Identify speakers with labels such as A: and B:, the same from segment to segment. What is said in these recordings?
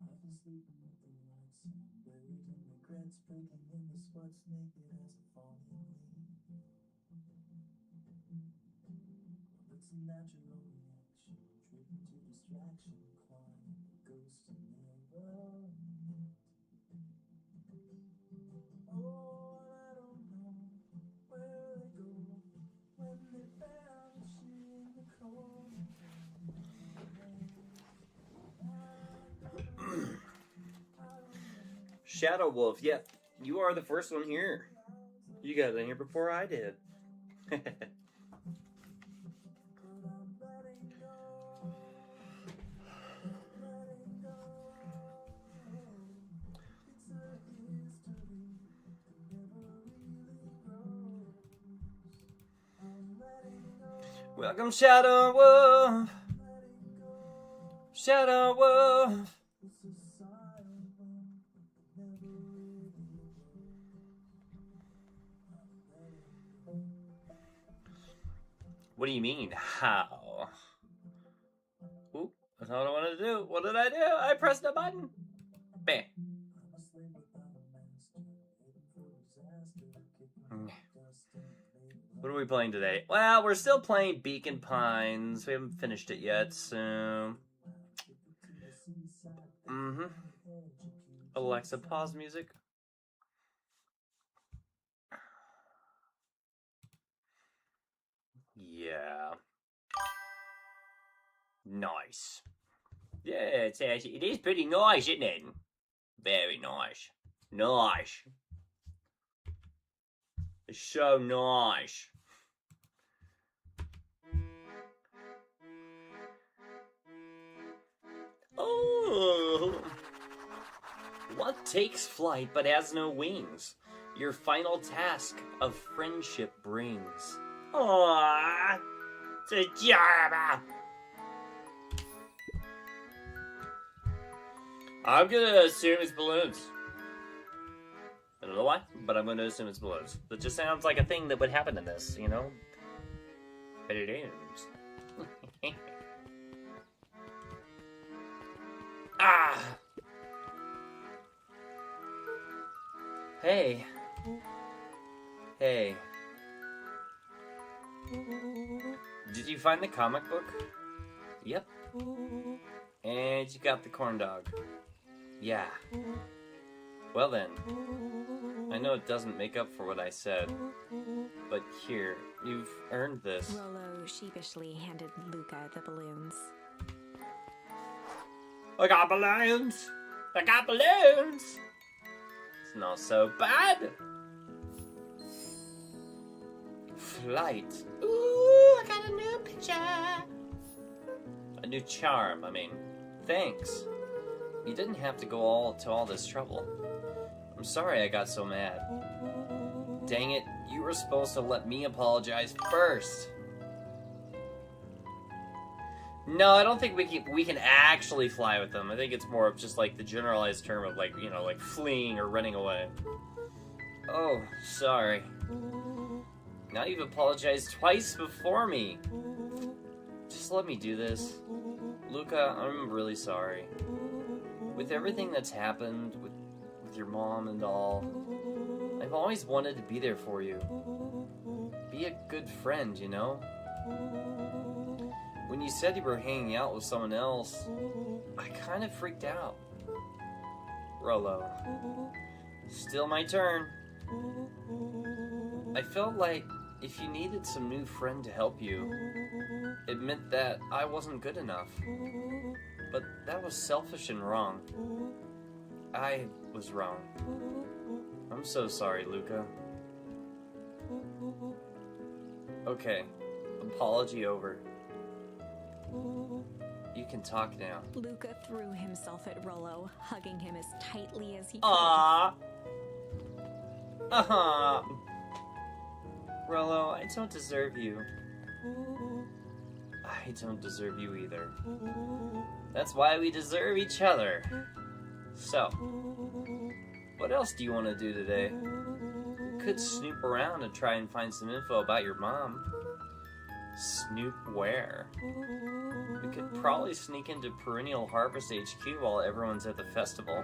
A: I've been sleeping with the lights on, buried in regrets, breaking in this what's naked as a falling leaf. Well, it's a natural reaction, driven to distraction, clawing at the ghosts who never meet. Oh, and I don't know where they go when they vanish in the cold.
B: Shadow Wolf, yep. You are the first one here. You got in here before I did. Welcome, Shadow Wolf. Shadow Wolf. What do you mean, how? Oop, that's not what I wanted to do. What did I do? I pressed a button. Bam. What are we playing today? Well, we're still playing Beacon Pines. We haven't finished it yet, so... Alexa, pause music. Yeah. Nice. Yeah, it is pretty nice, isn't it? Very nice. Nice. It's so nice. Oh! What takes flight but has no wings? Your final task of friendship brings. Aww! It's a job! I'm gonna assume it's balloons. I don't know why, but I'm gonna assume it's balloons. That just sounds like a thing that would happen in this, you know? But it is. Ah! Hey. Hey. Did you find the comic book? Yep. And you got the corn dog. Yeah. Well then, I know it doesn't make up for what I said, but here, you've earned this.
C: Rollo sheepishly handed Luca the balloons.
B: I got balloons! I got balloons! It's not so bad! Flight. Ooh, I got a new picture! A new charm, I mean. Thanks. You didn't have to go to all this trouble. I'm sorry I got so mad. Dang it, you were supposed to let me apologize first. No, I don't think we can actually fly with them. I think it's more of just like the generalized term of like, you know, like fleeing or running away. Oh, sorry. Now you've apologized twice before me. Just let me do this. Luca, I'm really sorry. With everything that's happened, with your mom and all, I've always wanted to be there for you. Be a good friend, you know? When you said you were hanging out with someone else, I kind of freaked out. Rollo. Still my turn. I felt like if you needed some new friend to help you, it meant that I wasn't good enough. But that was selfish and wrong. I was wrong. I'm so sorry, Luca. Okay, apology over. You can talk now.
C: Luca threw himself at Rollo, hugging him as tightly as he could.
B: Aww. Uh-huh. Rollo, I don't deserve you. I don't deserve you either. That's why we deserve each other. So, what else do you want to do today? We could snoop around and try and find some info about your mom. Snoop where? We could probably sneak into Perennial Harvest HQ while everyone's at the festival.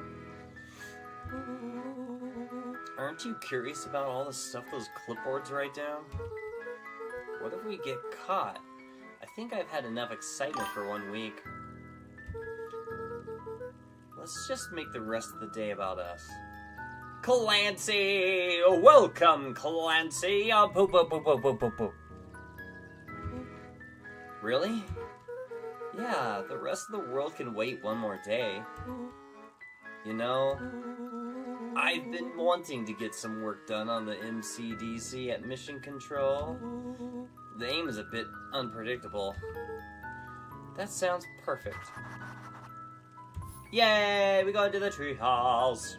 B: Aren't you curious about all the stuff those clipboards write down? What if we get caught? I think I've had enough excitement for 1 week. Let's just make the rest of the day about us. Clancy! Welcome, Clancy! Oh, poop, poop, poop, poop, poop, poop, poop. Really? Yeah, the rest of the world can wait one more day. You know, I've been wanting to get some work done on the MCDC at Mission Control. The aim is a bit unpredictable. That sounds perfect. Yay, we go to the treehouse.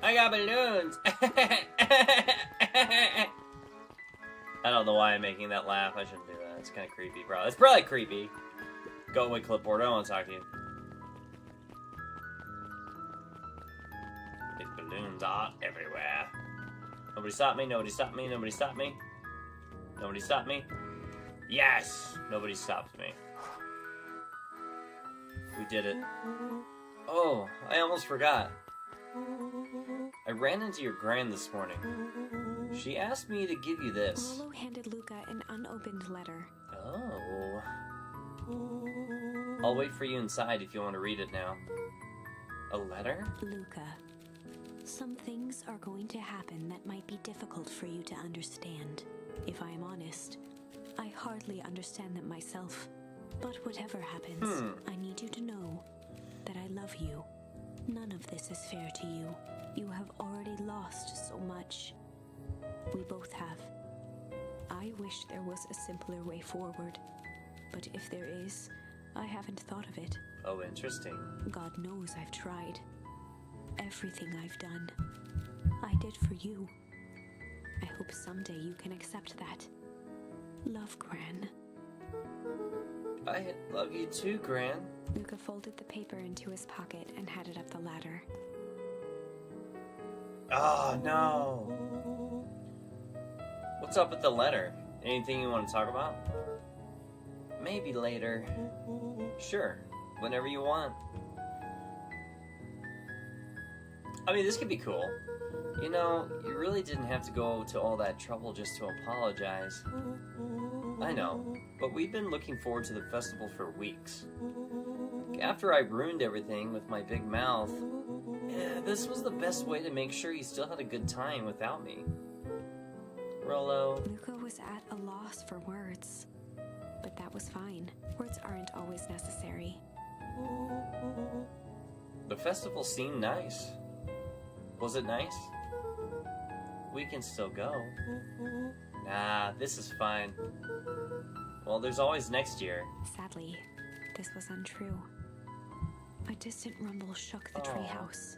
B: I got balloons. I don't know why I'm making that laugh. I shouldn't do that. It's kind of creepy, bro. It's probably creepy. Go away, clipboard. I don't want to talk to you. These balloons are everywhere. Nobody stop me. Nobody stop me. Nobody stop me. Nobody stop me. Yes! Nobody stopped me. We did it. Oh, I almost forgot. I ran into your gran this morning. She asked me to give you this.
C: Rollo handed Luca an unopened letter.
B: Oh. I'll wait for you inside if you want to read it now. A letter?
C: Luca, some things are going to happen that might be difficult for you to understand. If I am honest, I hardly understand them myself. But whatever happens, I need you to know that I love you. None of this is fair to you. You have already lost so much. We both have. I wish there was a simpler way forward. But if there is, I haven't thought of it.
B: Oh, interesting.
C: God knows I've tried. Everything I've done, I did for you. I hope someday you can accept that. Love, Gran.
B: I love you too, Gran.
C: Luca folded the paper into his pocket and headed up the ladder.
B: Oh, no. What's up with the letter? Anything you want to talk about? Maybe later. Sure, whenever you want. I mean, this could be cool. You know, you really didn't have to go to all that trouble just to apologize. I know, but we've been looking forward to the festival for weeks. after I ruined everything with my big mouth, this was the best way to make sure he still had a good time without me. Rollo.
C: Luca was at a loss for words, but that was fine. Words aren't always necessary.
B: The festival seemed nice. Was it nice? We can still go. Nah, this is fine. Well, there's always next year.
C: Sadly, this was untrue. A distant rumble shook the treehouse.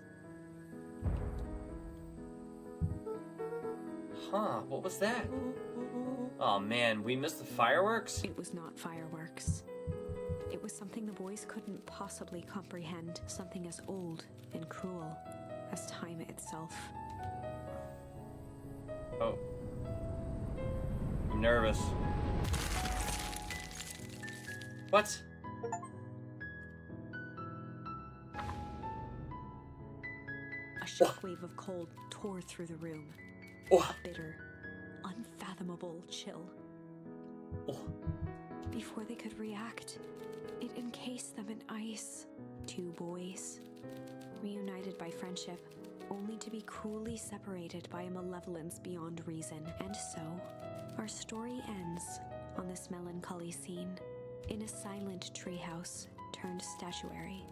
B: Huh, what was that? Oh man, we missed the fireworks?
C: It was not fireworks. It was something the boys couldn't possibly comprehend. Something as old and cruel as time itself.
B: Oh. I'm nervous. What?
C: A shockwave of cold tore through the room.
B: Oh.
C: A bitter, unfathomable chill.
B: Oh.
C: Before they could react, it encased them in ice. Two boys, reunited by friendship, only to be cruelly separated by a malevolence beyond reason. And so, our story ends on this melancholy scene. In a silent treehouse turned statuary,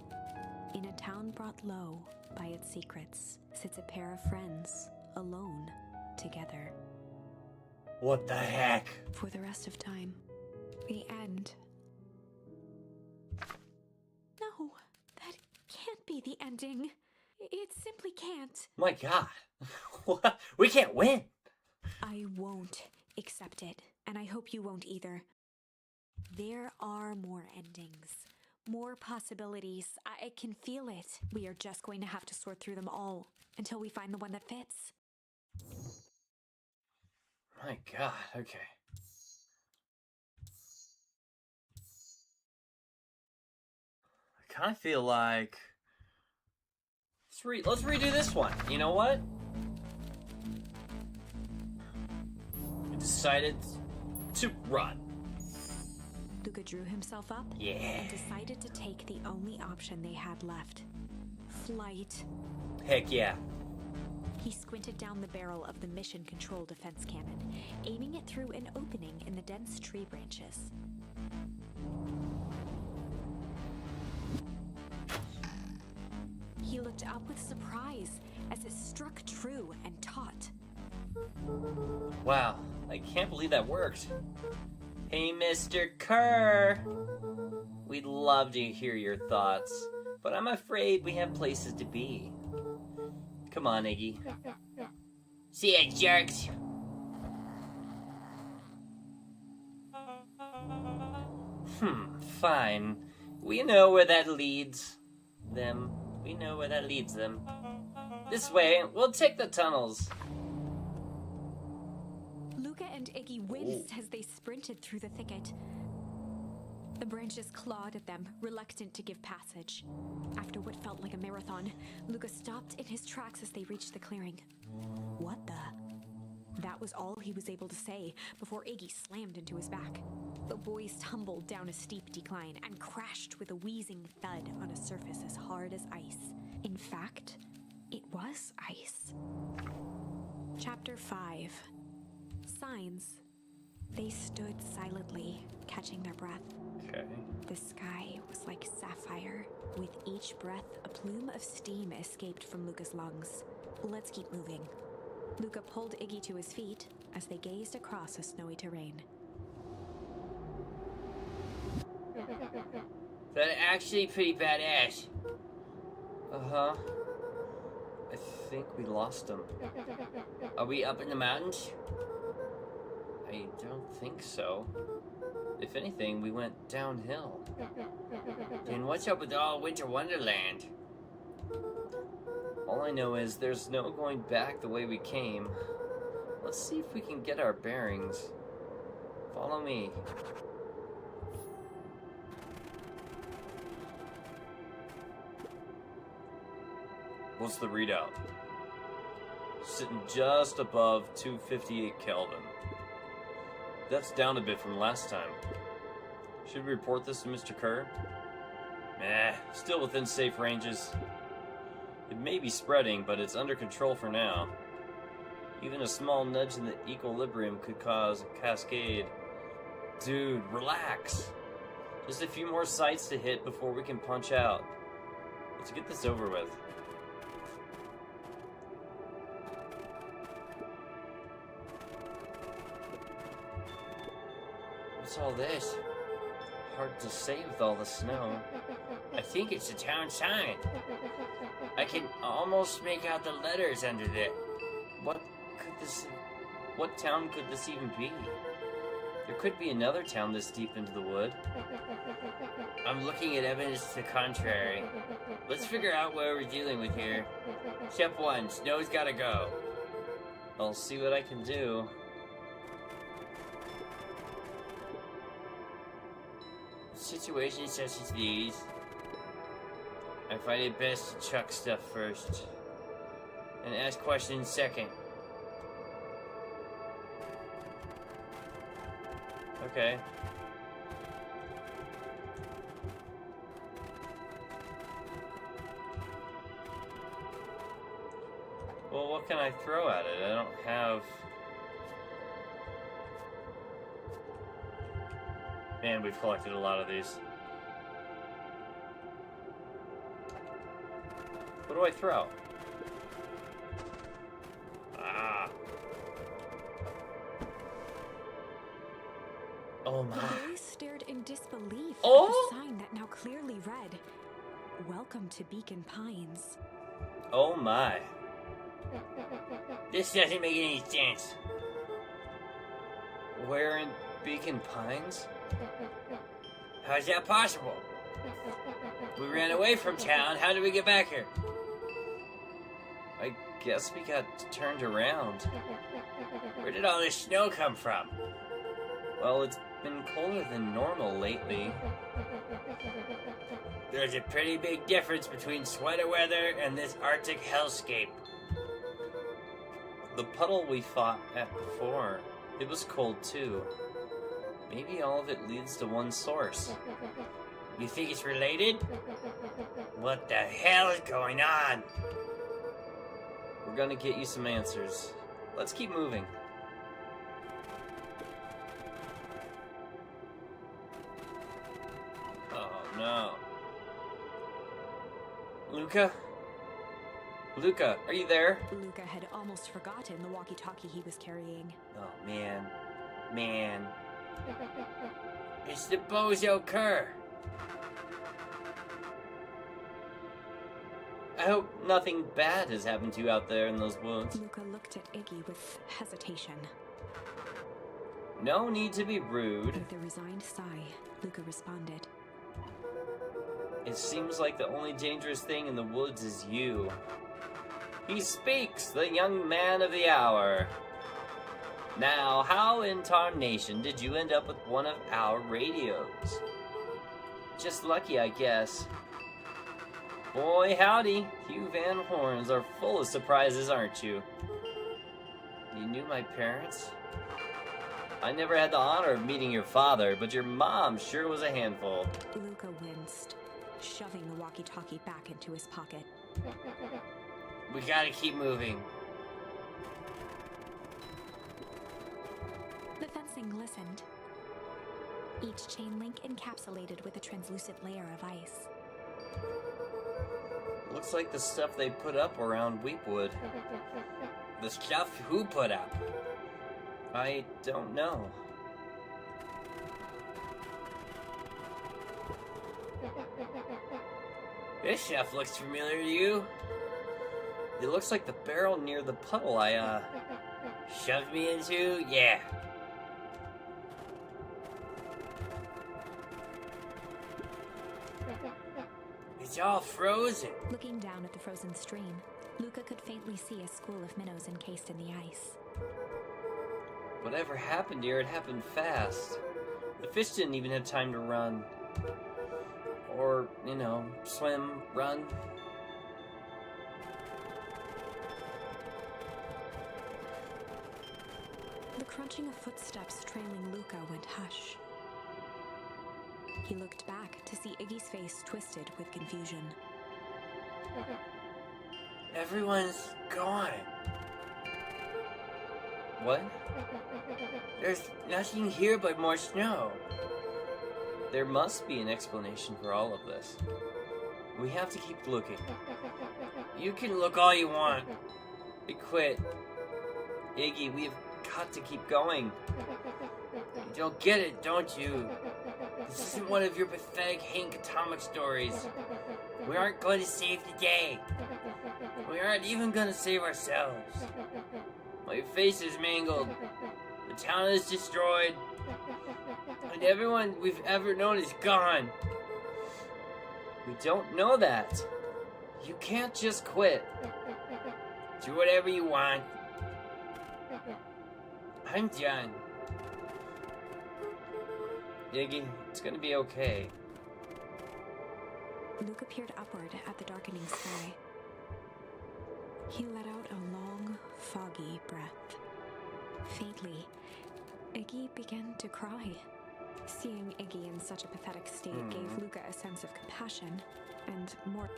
C: in a town brought low by its secrets, sits a pair of friends, alone, together.
B: What the heck?
C: For the rest of time. The end. No, that can't be the ending. It simply can't.
B: My God. What? We can't win.
C: I won't accept it, and I hope you won't either. There are more endings, more possibilities. I can feel it. We are just going to have to sort through them all until we find the one that fits.
B: My God, okay. I kind of feel like... Let's redo this one. You know what? I decided to run.
C: Luca drew himself up and decided to take the only option they had left. Flight.
B: Heck yeah.
C: He squinted down the barrel of the mission control defense cannon, aiming it through an opening in the dense tree branches. He looked up with surprise as it struck true and taut.
B: Wow, I can't believe that worked. Hey, Mr. Kerr! We'd love to hear your thoughts, but I'm afraid we have places to be. Come on, Iggy. See ya, jerks! Fine. We know where that leads them. We know where that leads them. This way, we'll take the tunnels.
C: Luca and Iggy winced as they sprinted through the thicket. The branches clawed at them, reluctant to give passage. After what felt like a marathon, Luca stopped in his tracks as they reached the clearing. What the? That was all he was able to say before Iggy slammed into his back. The boys tumbled down a steep decline and crashed with a wheezing thud on a surface as hard as ice. In fact, it was ice. Chapter 5. Signs. They stood silently, catching their breath.
B: Okay.
C: The sky was like sapphire. With each breath, a plume of steam escaped from Luca's lungs. Let's keep moving. Luca pulled Iggy to his feet as they gazed across a snowy terrain.
B: That's actually pretty badass. Uh-huh. I think we lost them. Are we up in the mountains? I don't think so. If anything, we went downhill. Then what's up with all Winter Wonderland? All I know is there's no going back the way we came. Let's see if we can get our bearings. Follow me. What's the readout? Sitting just above 258 Kelvin. That's down a bit from last time. Should we report this to Mr. Kerr? Still within safe ranges. It may be spreading, but it's under control for now. Even a small nudge in the equilibrium could cause a cascade. Dude, relax. Just a few more sites to hit before we can punch out. Let's get this over with. What's all this? Hard to say with all the snow. I think it's a town sign. I can almost make out the letters under it. What town could this even be? There could be another town this deep into the wood. I'm looking at evidence to the contrary. Let's figure out what we're dealing with here. Step 1, snow's gotta go. I'll see what I can do. Situations such as these, I find it best to chuck stuff first and ask questions second. Okay. Well, what can I throw at it? I don't have... Man, we've collected a lot of these. What do I throw? Ah. Oh my.
C: The boys stared in disbelief at
B: Oh!
C: the sign that now clearly read, "Welcome to Beacon Pines."
B: Oh my. This doesn't make any sense. We're in Beacon Pines? How is that possible? We ran away from town. How did we get back here? I guess we got turned around. Where did all this snow come from? Well, it's been colder than normal lately. There's a pretty big difference between sweater weather and this Arctic hellscape. The puddle we fought at before, it was cold too. Maybe all of it leads to one source. You think it's related? What the hell is going on? We're gonna get you some answers. Let's keep moving. Oh no. Luca? Luca, are you there?
C: Luca had almost forgotten the walkie-talkie he was carrying.
B: Oh man. Man. It's the Bozo Cur. I hope nothing bad has happened to you out there in those woods.
C: Luca looked at Iggy with hesitation.
B: No need to be rude.
C: With a resigned sigh, Luca responded.
B: It seems like the only dangerous thing in the woods is you. He speaks, the young man of the hour. Now, how in tarnation did you end up with one of our radios? Just lucky, I guess. Boy, howdy, you Van Horns are full of surprises, aren't you? You knew my parents? I never had the honor of meeting your father, but your mom sure was a handful.
C: Luca winced, shoving the walkie-talkie back into his pocket.
B: We gotta keep moving.
C: The fencing glistened, each chain link encapsulated with a translucent layer of ice.
B: Looks like the stuff they put up around Weepwood. The stuff who put up? I don't know. This stuff looks familiar to you. It looks like the barrel near the puddle I, shoved me into? Yeah. It's all frozen.
C: Looking down at the frozen stream, Luca could faintly see a school of minnows encased in the ice.
B: Whatever happened here, it happened fast. The fish didn't even have time to run. Or, you know, swim, run.
C: The crunching of footsteps trailing Luca went hush. He looked back to see Iggy's face twisted with confusion.
B: Everyone's gone. What? There's nothing here but more snow. There must be an explanation for all of this. We have to keep looking. You can look all you want. We quit. Iggy, we've got to keep going. You don't get it, don't you? This isn't one of your pathetic Hank Atomic stories. We aren't going to save the day. We aren't even going to save ourselves. My face is mangled. The town is destroyed. And everyone we've ever known is gone. We don't know that. You can't just quit. Do whatever you want. I'm done. Iggy, it's gonna be okay.
C: Luca peered upward at the darkening sky. He let out a long, foggy breath. Faintly, Iggy began to cry. Seeing Iggy in such a pathetic state gave Luca a sense of compassion and more.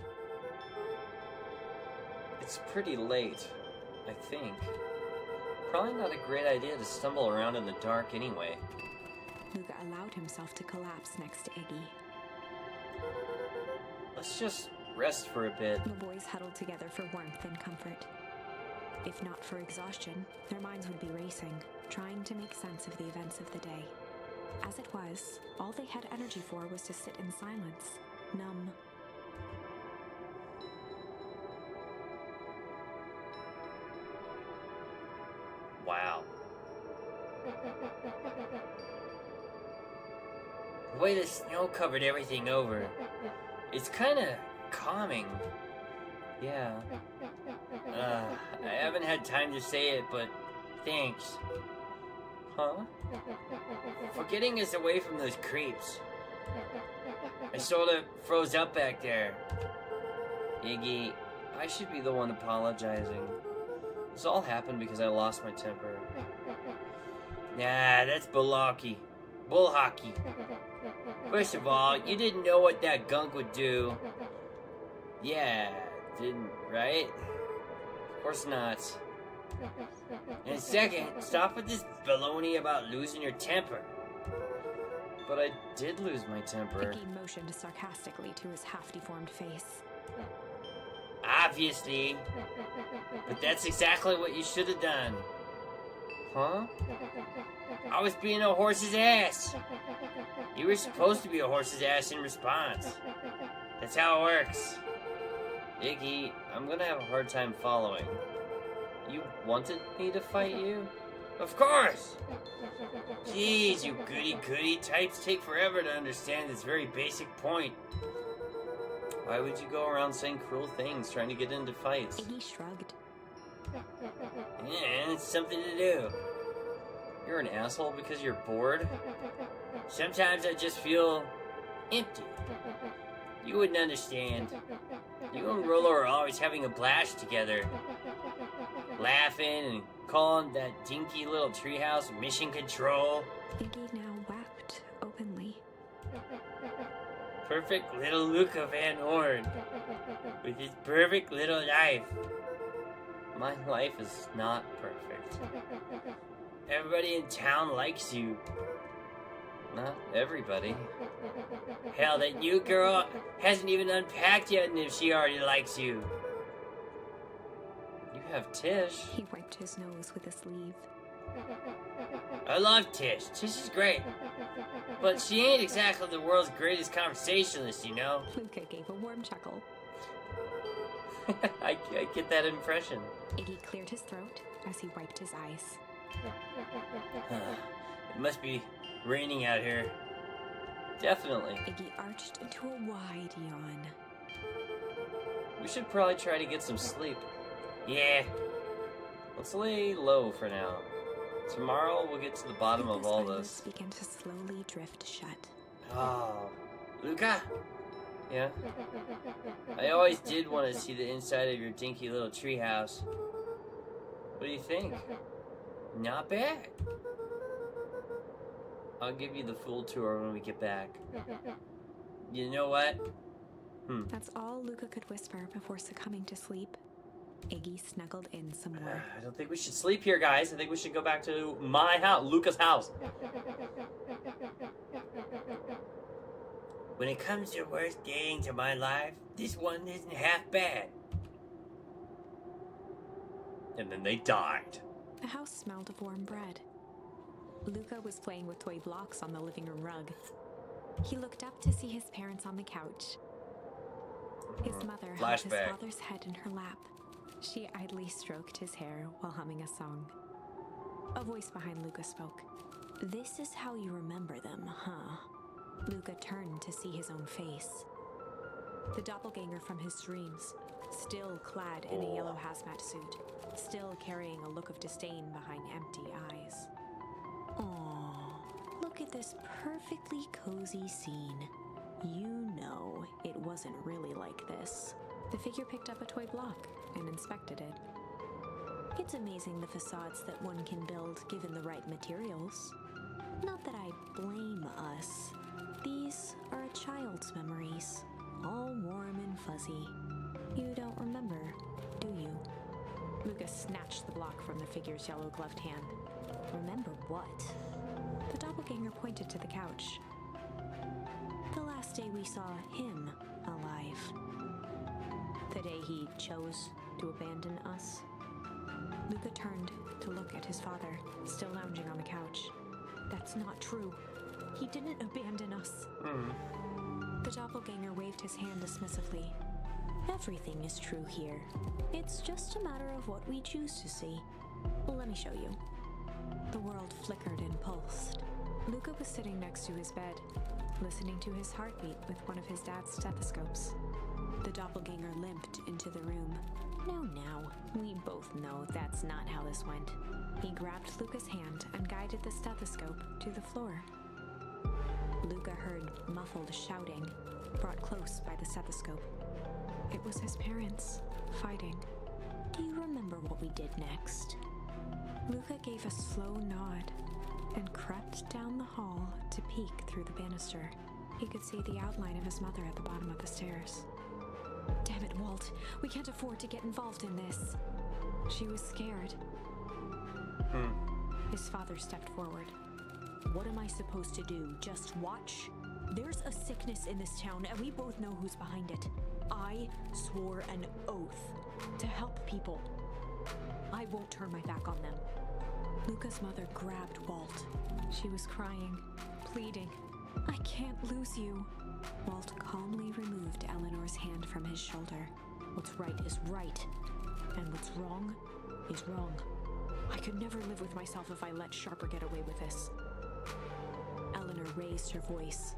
B: It's pretty late, I think. Probably not a great idea to stumble around in the dark anyway.
C: Luca allowed himself to collapse next to Iggy.
B: Let's just rest for a bit.
C: The boys huddled together for warmth and comfort. If not for exhaustion, their minds would be racing, trying to make sense of the events of the day. As it was, all they had energy for was to sit in silence, numb.
B: Wow. The way the snow covered everything over, it's kind of calming. Yeah. I haven't had time to say it, but thanks. Huh? For getting us away from those creeps. I sort of froze up back there. Iggy, I should be the one apologizing. This all happened because I lost my temper. Nah, that's bullhockey. Bull hockey. First of all, you didn't know what that gunk would do. Yeah, didn't, right? Of course not. And second, stop with this baloney about losing your temper. But I did lose my temper.
C: Iggy motioned sarcastically to his half-deformed face.
B: Obviously. But that's exactly what you should have done. Huh? I was being a horse's ass. You were supposed to be a horse's ass in response. That's how it works. Iggy, I'm gonna have a hard time following. You wanted me to fight you? Of course! Jeez, you goody-goody types take forever to understand this very basic point. Why would you go around saying cruel things trying to get into fights?
C: Iggy shrugged.
B: Yeah, it's something to do. You're an asshole because you're bored? Sometimes I just feel empty. You wouldn't understand. You and Rolo are always having a blast together. Laughing and calling that dinky little treehouse mission control.
C: Iggy now wept openly.
B: Perfect little Luca Van Orn. With his perfect little life. My life is not perfect. Everybody in town likes you. Not everybody. Hell, that new girl hasn't even unpacked yet, and if she already likes you. You have Tish.
C: He wiped his nose with a sleeve.
B: I love Tish. Tish is great. But she ain't exactly the world's greatest conversationalist, you know?
C: Luca gave a warm chuckle.
B: I get that impression.
C: Iggy cleared his throat as he wiped his eyes.
B: It must be raining out here. Definitely.
C: Iggy arched into a wide yawn.
B: We should probably try to get some sleep. Yeah. Let's lay low for now. Tomorrow we'll get to the bottom of all this.
C: Began to slowly drift shut.
B: Oh, Luca? Yeah? I always did want to see the inside of your dinky little treehouse. What do you think? Not bad. I'll give you the full tour when we get back. You know what?
C: That's all Luca could whisper before succumbing to sleep. Iggy snuggled in some more.
B: I don't think we should sleep here, guys. I think we should go back to my house, Luca's house. When it comes to worst days of my life, this one isn't half bad. And then they died.
C: The house smelled of warm bread. Luca was playing with toy blocks on the living room rug. He looked up to see his parents on the couch. His mother held his father's head in her lap. She idly stroked his hair while humming a song. A voice behind Luca spoke. "This is how you remember them, huh?" Luca turned to see his own face. The doppelganger from his dreams, still clad in a yellow hazmat suit, still carrying a look of disdain behind empty eyes. Aww, look at this perfectly cozy scene. You know it wasn't really like this. The figure picked up a toy block and inspected it. It's amazing the facades that one can build given the right materials. Not that I blame us. These are a child's memories, all warm and fuzzy. You don't remember, do you? Lucas snatched the block from the figure's yellow-gloved hand. Remember what? The doppelganger pointed to the couch. The last day we saw him alive. The day he chose to abandon us. Luca turned to look at his father, still lounging on the couch. That's not true. He didn't abandon us. The doppelganger waved his hand dismissively. Everything is true here. It's just a matter of what we choose to see. Well, let me show you. The world flickered and pulsed. Luca was sitting next to his bed, listening to his heartbeat with one of his dad's stethoscopes. The doppelganger limped into the room. Now, we both know that's not how this went. He grabbed Luca's hand and guided the stethoscope to the floor. Luca heard muffled shouting, brought close by the stethoscope. It was his parents, fighting. Do you remember what we did next? Luca gave a slow nod and crept down the hall to peek through the banister. He could see the outline of his mother at the bottom of the stairs. Damn it, Walt. We can't afford to get involved in this. She was scared. His father stepped forward. What am I supposed to do? Just watch? There's a sickness in this town, and we both know who's behind it. I swore an oath to help people. I won't turn my back on them. Luca's mother grabbed Walt. She was crying, pleading. I can't lose you. Walt calmly removed Eleanor's hand from his shoulder. What's right is right, and what's wrong is wrong. I could never live with myself if I let Sharper get away with this. Eleanor raised her voice.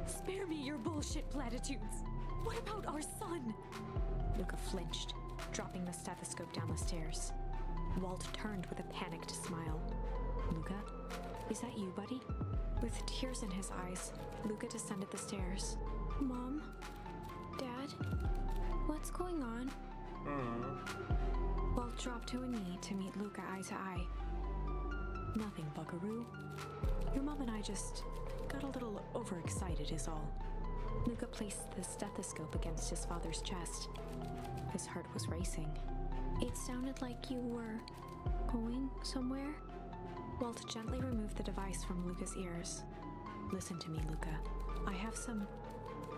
C: Spare me your bullshit platitudes. What about our son? Luca flinched, dropping the stethoscope down the stairs. Walt turned with a panicked smile. Luca, is that you, buddy? With tears in his eyes, Luca descended the stairs. Mom? Dad? What's going on? Walt dropped to a knee to meet Luca eye to eye. Nothing, buckaroo. Your mom and I just got a little overexcited is all. Luca placed the stethoscope against his father's chest. His heart was racing. It sounded like you were going somewhere? Walt gently removed the device from Luca's ears. Listen to me, Luca. I have some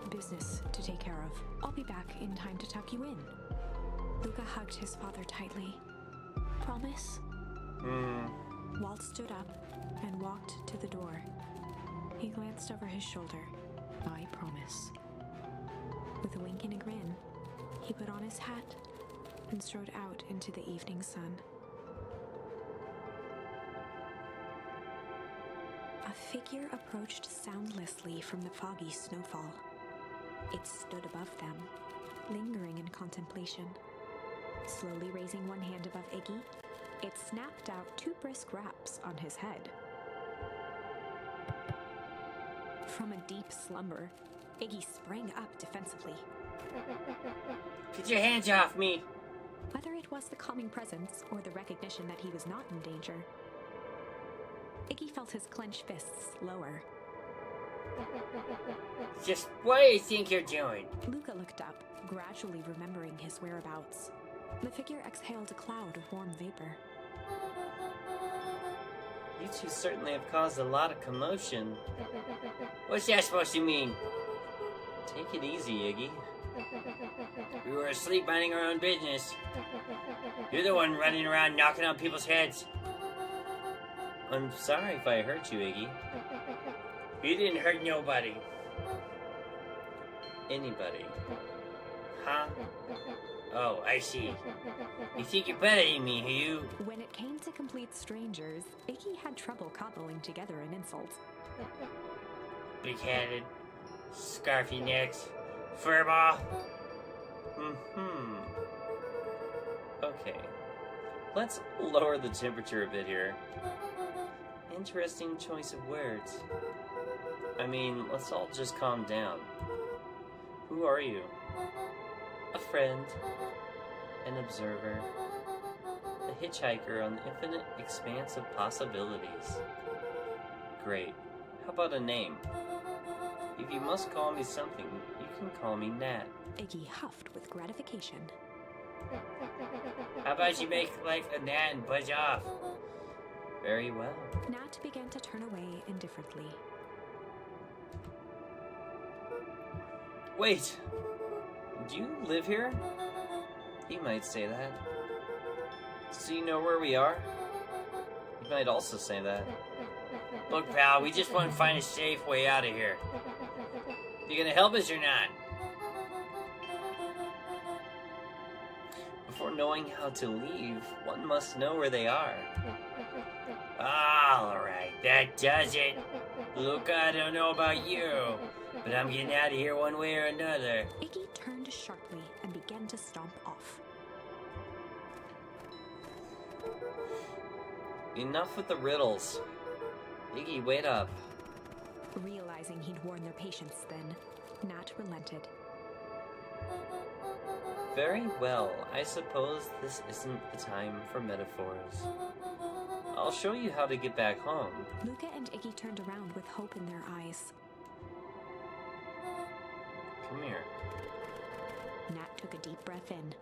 C: business to take care of. I'll be back in time to tuck you in. Luca hugged his father tightly. Promise? Walt stood up and walked to the door. He glanced over his shoulder. I promise. With a wink and a grin, he put on his hat and strode out into the evening sun. A figure approached soundlessly from the foggy snowfall. It stood above them, lingering in contemplation. Slowly raising one hand above Iggy, it snapped out 2 brisk raps on his head. From a deep slumber, Iggy sprang up defensively.
B: Get your hands off me!
C: Whether it was the calming presence or the recognition that he was not in danger, Iggy felt his clenched fists lower.
B: Just what do you think you're doing?
C: Luca looked up, gradually remembering his whereabouts. The figure exhaled a cloud of warm vapor.
B: You two certainly have caused a lot of commotion. What's that supposed to mean? Take it easy, Iggy. We were asleep minding our own business. You're the one running around knocking on people's heads. I'm sorry if I hurt you, Iggy. You didn't hurt nobody. Anybody. Huh? Oh, I see. You think you're better than me, you?
C: When it came to complete strangers, Iggy had trouble cobbling together an insult.
B: Big-headed, scarfy necks, furball. Okay. Let's lower the temperature a bit here. Interesting choice of words. I mean, let's all just calm down. Who are you? A friend. An observer. A hitchhiker on the infinite expanse of possibilities. Great. How about a name? If you must call me something, you can call me Nat.
C: Iggy huffed with gratification.
B: How about you make like a gnat and buzz off? Very well.
C: Nat began to turn away indifferently.
B: Wait! Do you live here? He might say that. So you know where we are? He might also say that. Look, pal, we just want to find a safe way out of here. You gonna help us or not? Before knowing how to leave, one must know where they are. Alright, that does it. Look, I don't know about you, but I'm getting out of here one way or another.
C: Iggy turned sharply and began to stomp off.
B: Enough with the riddles. Iggy, wait up.
C: Realizing he'd worn their patience then, Nat relented.
B: Very well, I suppose this isn't the time for metaphors. I'll show you how to get back home.
C: Luca and Iggy turned around with hope in their eyes.
B: Come here.
C: Nat took a deep breath in.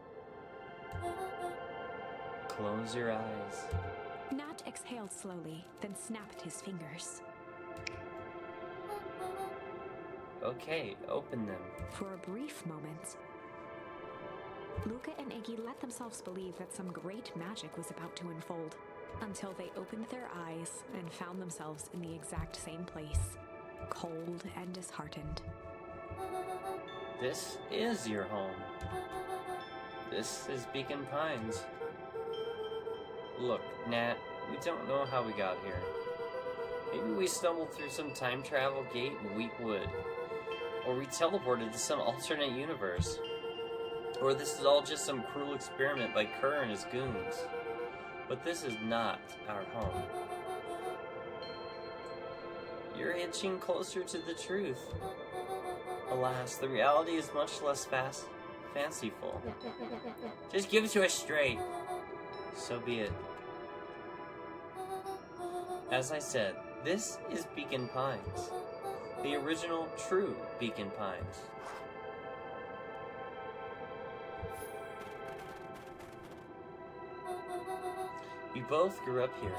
B: Close your eyes.
C: Nat exhaled slowly, then snapped his fingers.
B: Okay, open them.
C: For a brief moment, Luca and Iggy let themselves believe that some great magic was about to unfold, until they opened their eyes and found themselves in the exact same place, cold and disheartened.
B: This is your home. This is Beacon Pines. Look, Nat, we don't know how we got here. Maybe we stumbled through some time travel gate in Wheatwood. Or we teleported to some alternate universe. Or this is all just some cruel experiment by Kerr and his goons. But this is not our home. You're inching closer to the truth. Alas, the reality is much less fanciful. Just give it to us straight. So be it. As I said, this is Beacon Pines. The original, true Beacon Pines. You both grew up here,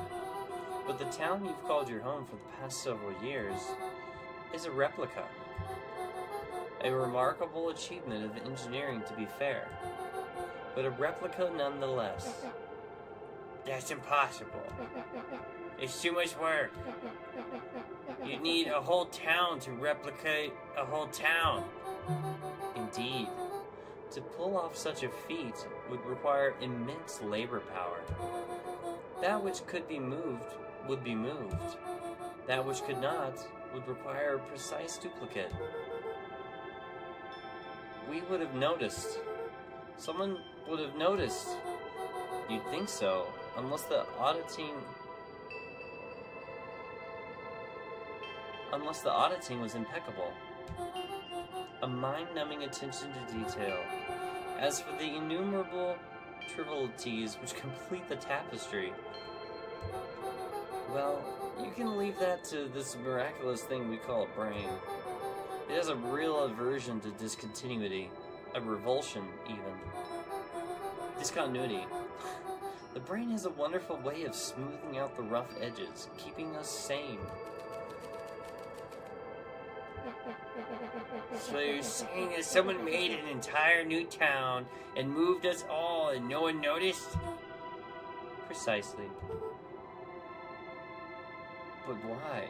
B: but the town you've called your home for the past several years is a replica. A remarkable achievement of engineering, to be fair, but a replica nonetheless. That's impossible. It's too much work. You'd need a whole town to replicate a whole town. Indeed, to pull off such a feat would require immense labor power. That which could be moved would be moved. That which could not would require a precise duplicate. We would have noticed. Someone would have noticed. You'd think so, unless the auditing was impeccable. A mind-numbing attention to detail. As for the innumerable trivialities which complete the tapestry, well, You can leave that to this miraculous thing we call a brain. It has a real aversion to discontinuity, a revulsion, even. Discontinuity. The brain has a wonderful way of smoothing out the rough edges, keeping us sane. So you're saying that someone made an entire new town and moved us all and no one noticed? Precisely. But why?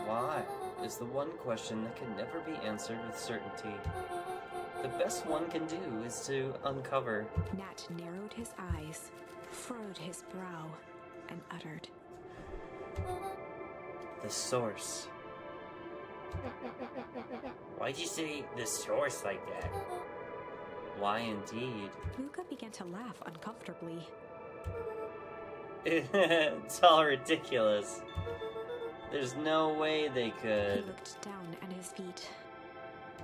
B: Why is the one question that can never be answered with certainty. The best one can do is to uncover.
C: Nat narrowed his eyes, furrowed his brow, and uttered,
B: The source. Why'd you say the source like that? Why indeed?
C: Luca began to laugh uncomfortably.
B: It's all ridiculous. There's no way they
C: He
B: could.
C: looked down at his feet.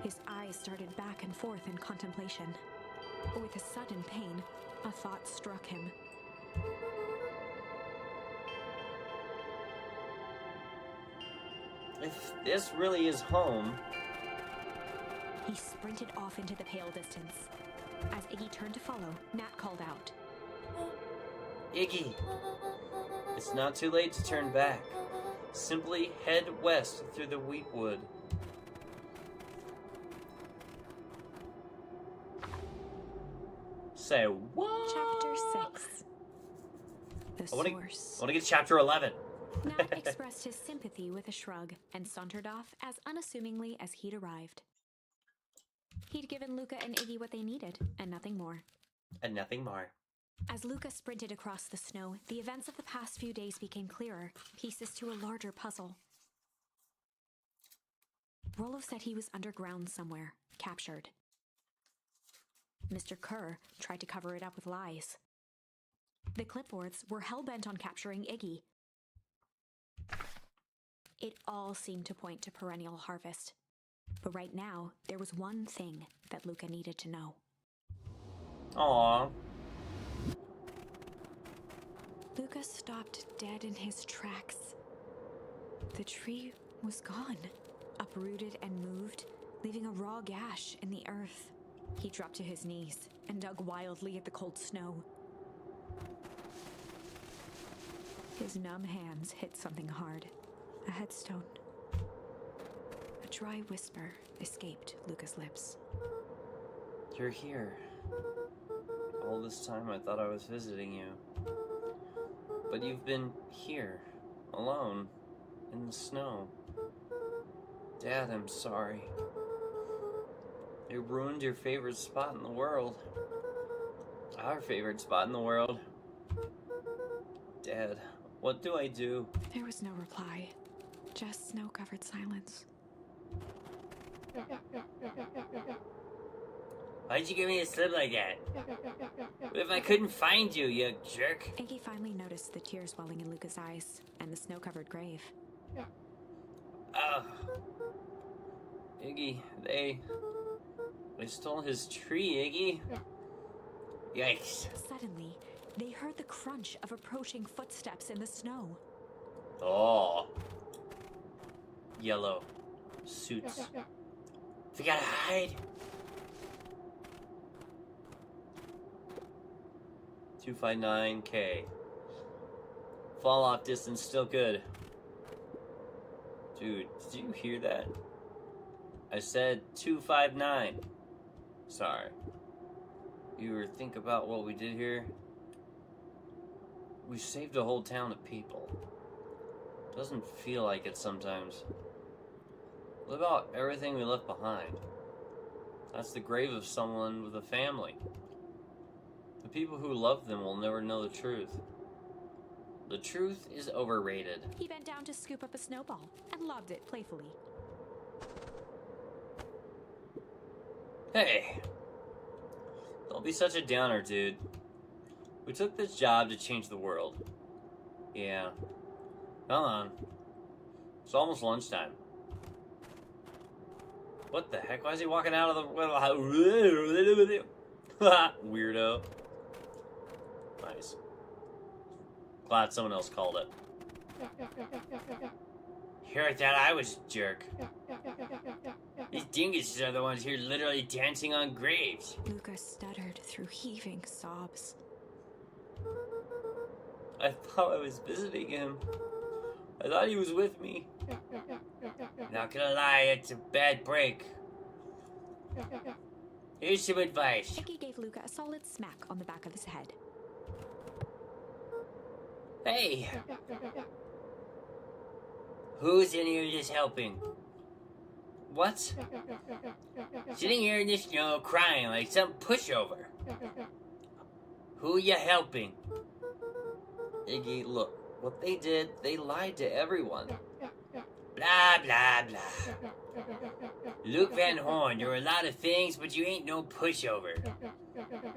C: His eyes started back and forth in contemplation. With a sudden pain, a thought struck him.
B: If this really is home,
C: He sprinted off into the pale distance. As Iggy turned to follow, Nat called out,
B: Iggy, it's not too late to turn back. Simply head west through the wheatwood. Say what?
C: Chapter 6. The
B: I wanna
C: Source.
B: get to chapter 11.
C: Nat expressed his sympathy with a shrug and sauntered off as unassumingly as he'd arrived. He'd given Luca and Iggy what they needed, and nothing more.
B: And nothing more.
C: As Luca sprinted across the snow, the events of the past few days became clearer, pieces to a larger puzzle. Roloff said he was underground somewhere, captured. Mr. Kerr tried to cover it up with lies. The clipboards were hell-bent on capturing Iggy. It all seemed to point to perennial harvest. But right now, there was one thing that Luca needed to know.
B: Aww.
C: Luca stopped dead in his tracks. The tree was gone, uprooted and moved, leaving a raw gash in the earth. He dropped to his knees and dug wildly at the cold snow. His numb hands hit something hard, a headstone. A dry whisper escaped Luca's lips.
B: You're here. All this time I thought I was visiting you. But you've been here, alone, in the snow. Dad, I'm sorry. It ruined your favorite spot in the world. Our favorite spot in the world. Dad, what do I do?
C: There was no reply, just snow-covered silence.
B: Why'd you give me a slip like that? What if I couldn't find you, you jerk?
C: Iggy finally noticed the tears welling in Luca's eyes and the snow-covered grave.
B: Oh. Iggy, they stole his tree, Iggy. Yikes.
C: Suddenly, they heard the crunch of approaching footsteps in the snow.
B: Oh. Yellow. Suits. We gotta hide. 259K. Fall off distance still good. Dude, did you hear that? I said 259. Sorry. You ever think about what we did here? We saved a whole town of people. Doesn't feel like it sometimes. What about everything we left behind? That's the grave of someone with a family. The people who love them will never know the truth. The truth is overrated.
C: He bent down to scoop up a snowball and lobbed it playfully.
B: Hey! Don't be such a downer, dude. We took this job to change the world. Yeah. Come on. It's almost lunchtime. What the heck? Why is he walking out of the... Weirdo. Nice. Glad someone else called it. Sure thought I was a jerk. These dinguses are the ones here literally dancing on graves.
C: Luca stuttered through heaving sobs.
B: I thought I was visiting him. I thought he was with me. Not gonna lie, it's a bad break. Here's some advice.
C: Iggy gave Luca a solid smack on the back of his head.
B: Hey! Who's in here just helping? What? Sitting here in the snow crying like some pushover. Who you helping? Iggy, look. What they did, they lied to everyone. Blah, blah, blah. Luke Van Horn, you're a lot of things, but you ain't no pushover.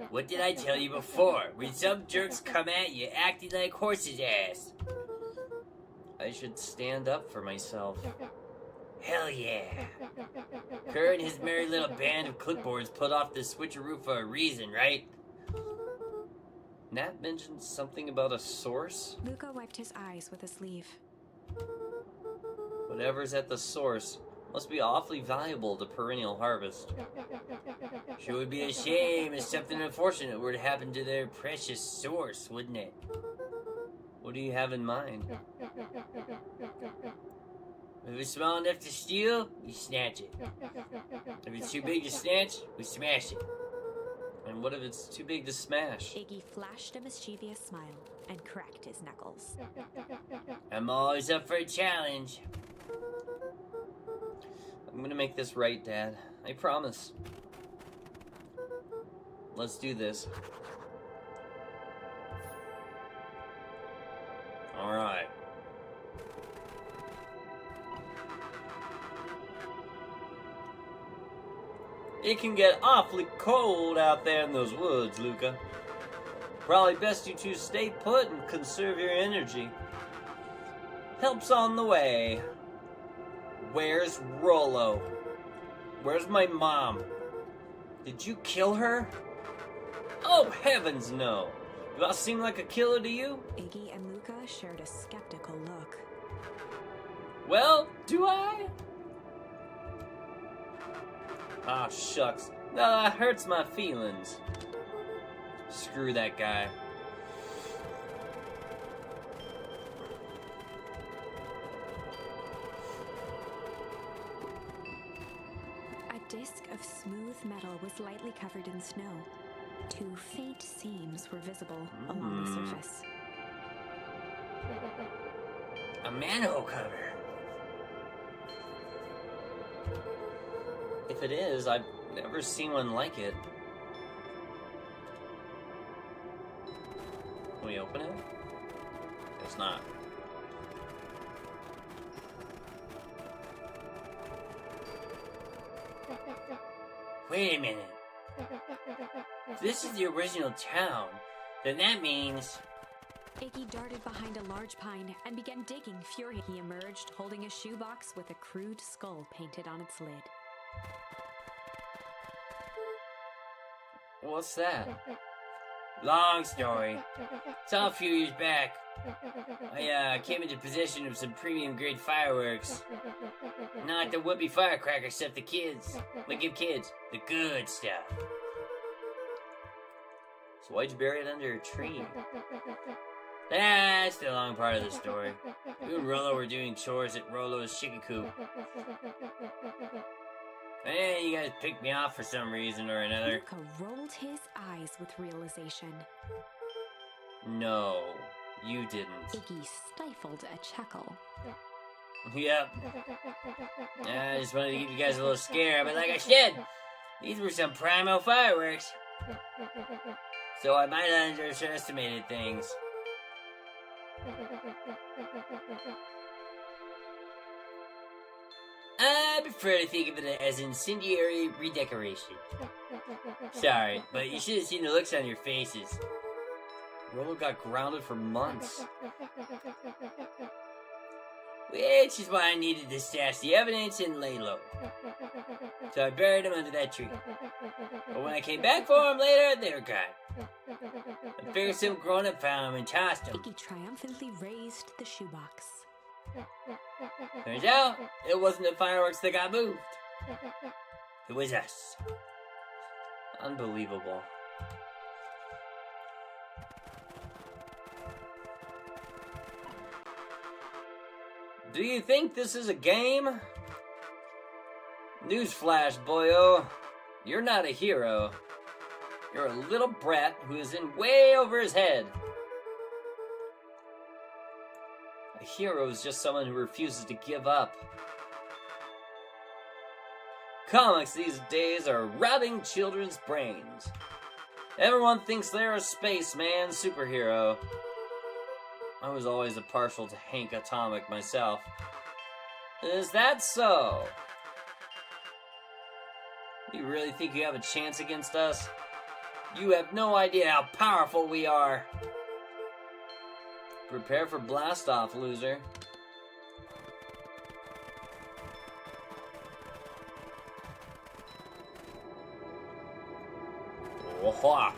B: What did I tell you before? When some jerks come at you acting like horses' ass. I should stand up for myself. Hell yeah. Kerr and his merry little band of clipboards put off the switcheroo for a reason, right? Nat mentioned something about a source?
C: Luca wiped his eyes with his sleeve.
B: Whatever's at the source must be awfully valuable to Perennial Harvest. Sure would be a shame if something unfortunate were to happen to their precious source, wouldn't it? What do you have in mind? If it's small enough to steal, we snatch it. If it's too big to snatch, we smash it. And what if it's too big to smash?
C: Iggy flashed a mischievous smile and cracked his knuckles.
B: I'm always up for a challenge. I'm gonna make this right, Dad. I promise. Let's do this. Alright. It can get awfully cold out there in those woods, Luca. Probably best you two stay put and conserve your energy. Help's on the way. Where's Rollo? Where's my mom? Did you kill her? Oh, heavens no. Do I seem like a killer to you?
C: Iggy and Luca shared a skeptical look.
B: Well, do I? Ah, shucks. No, that hurts my feelings. Screw that guy.
C: A disc of smooth metal was lightly covered in snow. Two faint seams were visible along the surface.
B: A manhole cover. If it is, I've never seen one like it. Can we open it? It's not. Wait a minute. If this is the original town, then that means...
C: Iggy darted behind a large pine and began digging furiously. He emerged holding a shoebox with a crude skull painted on its lid.
B: What's that? Long story. Saw a few years back. I came into possession of some premium grade fireworks. Not the whoopee firecracker stuff the kids. We give kids the good stuff. So why'd you bury it under a tree? That's the long part of the story. You and Rollo were doing chores at Rollo's chicken coop. And you guys picked me off for some reason or another.
C: Luca rolled his eyes with realization.
B: No, you didn't.
C: Iggy stifled a chuckle.
B: Yep. I just wanted to give you guys a little scare, but like I said, these were some primo fireworks. So I might have underestimated things. I prefer to think of it as incendiary redecoration. Sorry, but you should have seen the looks on your faces. Rollo got grounded for months. Which is why I needed to stash the evidence and lay low. So I buried him under that tree. But when I came back for him later, they were gone. figured some grown-up found him and tossed him.
C: Iggy triumphantly raised the shoebox.
B: Turns out, it wasn't the fireworks that got moved. It was us. Unbelievable. Do you think this is a game? Newsflash, boyo. You're not a hero. You're a little brat who is in way over his head. A hero is just someone who refuses to give up. Comics these days are rotting children's brains. Everyone thinks they're a spaceman superhero. I was always partial to Hank Atomic myself. Is that so? You really think you have a chance against us? You have no idea how powerful we are. Prepare for blast-off, loser. Wah-ha.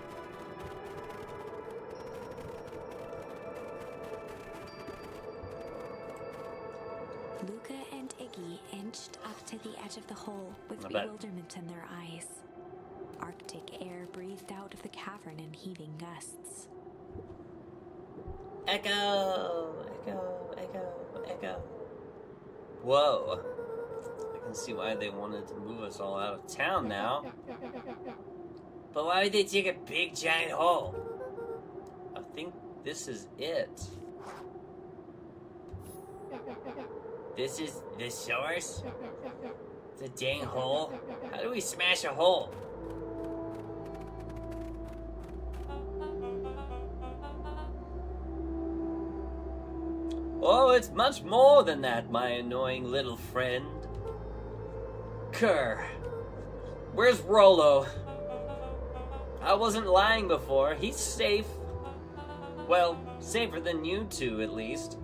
C: Luca and Iggy inched up to the edge of the hole with bewilderment in their eyes. Arctic air breathed out of the cavern in heaving gusts.
B: Echo! Echo! Echo! Echo! Whoa. I can see why they wanted to move us all out of town now. But why would they dig a big giant hole? I think this is it. This is the source? The dang hole? How do we smash a hole? Oh, it's much more than that, my annoying little friend. Kerr. Where's Rollo? I wasn't lying before. He's safe. Well, safer than you two, at least.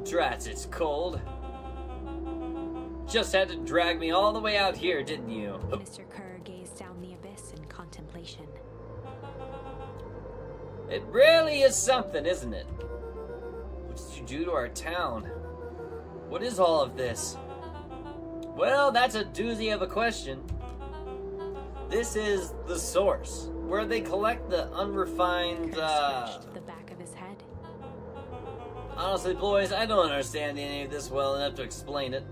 B: Drats, it's cold. Just had to drag me all the way out here, didn't you?
C: Mr. Kerr gazed down the abyss in contemplation.
B: It really is something, isn't it? What did you do to our town? What is all of this? Well, that's a doozy of a question. This is the source, where they collect the unrefined,
C: Kerr scratched the back of his head.
B: Honestly, boys, I don't understand any of this well enough to explain it.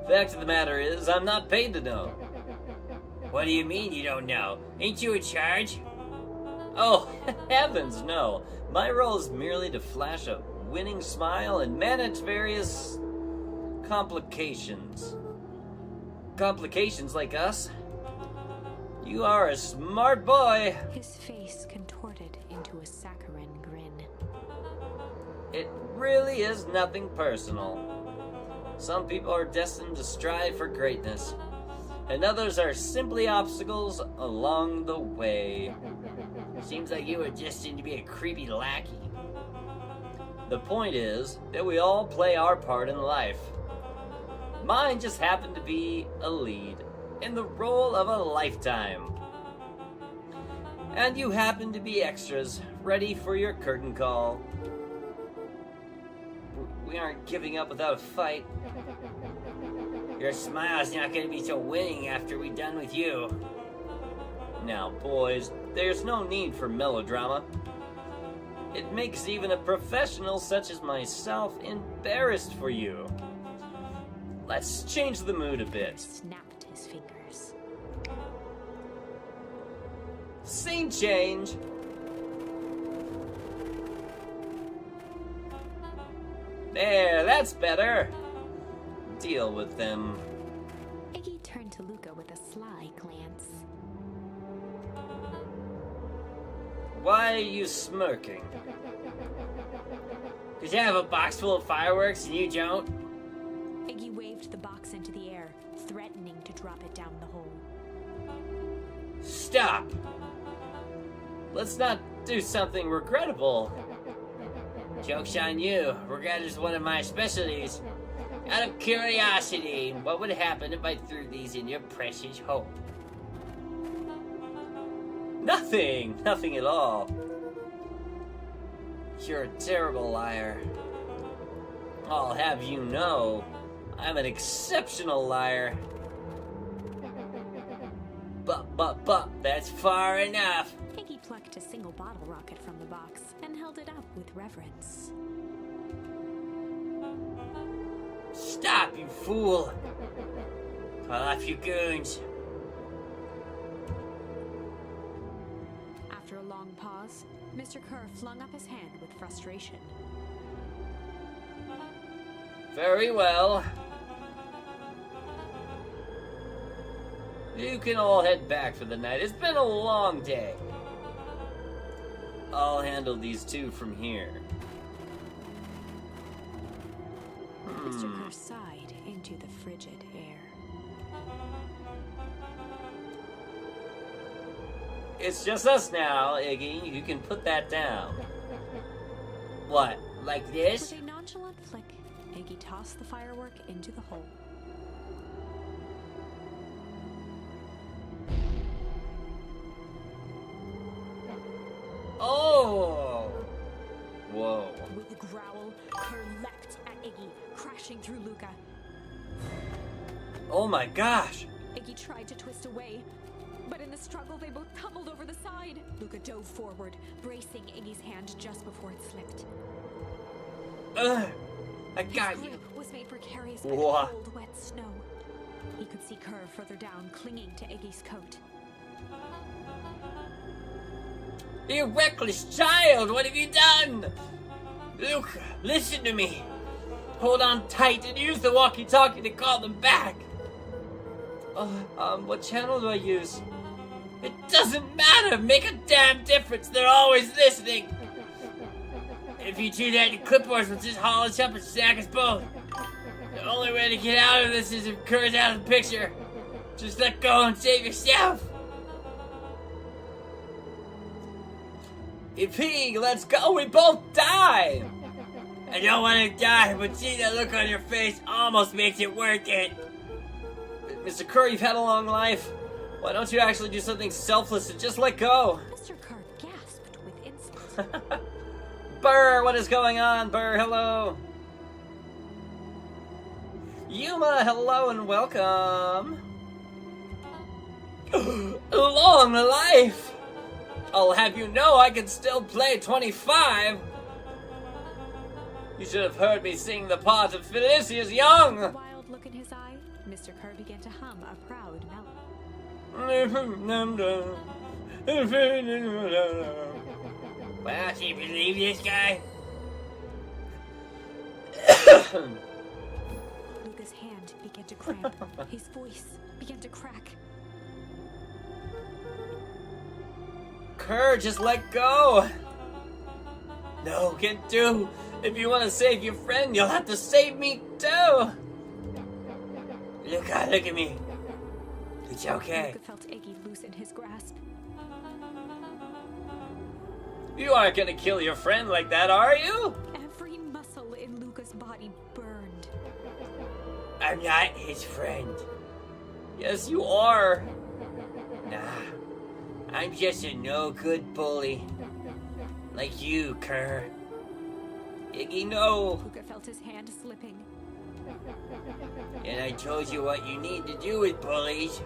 B: Fact of the matter is, I'm not paid to know. What do you mean you don't know? Ain't you in charge? Oh, heavens no. My role is merely to flash a winning smile and manage various complications. Complications like us? You are a smart boy.
C: His face contorted into a saccharine grin.
B: It really is nothing personal. Some people are destined to strive for greatness, and others are simply obstacles along the way. Seems like you were destined to be a creepy lackey. The point is that we all play our part in life. Mine just happened to be a lead in the role of a lifetime. And you happen to be extras, ready for your curtain call. We aren't giving up without a fight. Your smile's not gonna be so winning after we're done with you. Now, boys, there's no need for melodrama. It makes even a professional such as myself embarrassed for you. Let's change the mood a bit.
C: Snapped his fingers.
B: Scene change. There, that's better. Deal with them.
C: Iggy turned to Luca with a sly glance.
B: Why are you smirking? 'Cause you have a box full of fireworks and you don't?
C: Iggy waved the box into the air, threatening to drop it down the hole.
B: Stop! Let's not do something regrettable. Joke's on you. Regret is one of my specialties. Out of curiosity, what would happen if I threw these in your precious hole? Nothing! Nothing at all. You're a terrible liar. I'll have you know, I'm an exceptional liar. But, that's far enough.
C: Iggy plucked a single bottle rocket from the box and held it up with reverence.
B: Stop, you fool! Call off you goons.
C: After a long pause, Mr. Kerr flung up his hand with frustration.
B: Very well. You can all head back for the night. It's been a long day. I'll handle these two from here.
C: Mr. Kerr sighed into the frigid air.
B: It's just us now, Iggy. You can put that down. What? Like this?
C: With a nonchalant flick, Iggy tossed the firework into the hole.
B: Oh! Whoa.
C: With a growl, Kerr leapt at Iggy, crashing through Luca.
B: Oh my gosh!
C: Iggy tried to twist away, but in the struggle they both tumbled over the side. Luca dove forward, bracing Iggy's hand just before it slipped.
B: I got
C: His
B: you.
C: grip was made precarious by the
B: What?
C: cold, wet snow. He could see Kerr further down, clinging to Iggy's coat.
B: You reckless child! What have you done? Luke, listen to me. Hold on tight and use the walkie-talkie to call them back. What channel do I use? It doesn't matter. Make a damn difference. They're always listening. If you do that, the clipboards will just haul us up and sack us both. The only way to get out of this is if Kerr's out of the picture. Just let go and save yourself. If he lets go, we both die. I don't want to die, but see that look on your face almost makes it worth it. Mr. Kerr, you've had a long life. Why don't you actually do something selfless and just let go?
C: Mr. Kerr gasped with insult.
B: Burr, what is going on? Burr, hello. Yuma, hello and welcome. Long life! I'll have you know I can still play 25. You should have heard me sing the part of Felicia's Young.
C: A wild look in his eye, Mr. Kerr began to hum a proud melody.
B: Wow, can you believe this guy?
C: Luca's hand began to cramp. His voice began to crack.
B: Kerr, just let go. No, can do. If you want to save your friend, you'll have to save me too. Look at me. It's okay.
C: Luca felt Iggy loosen his grasp.
B: You aren't gonna kill your friend like that, are you?
C: Every muscle in Luca's body burned.
B: I'm not his friend. Yes, you are. Nah, I'm just a no-good bully. Like you, Kerr. Iggy, no.
C: Luca felt his hand slipping.
B: And I told you what you need to do with bullies.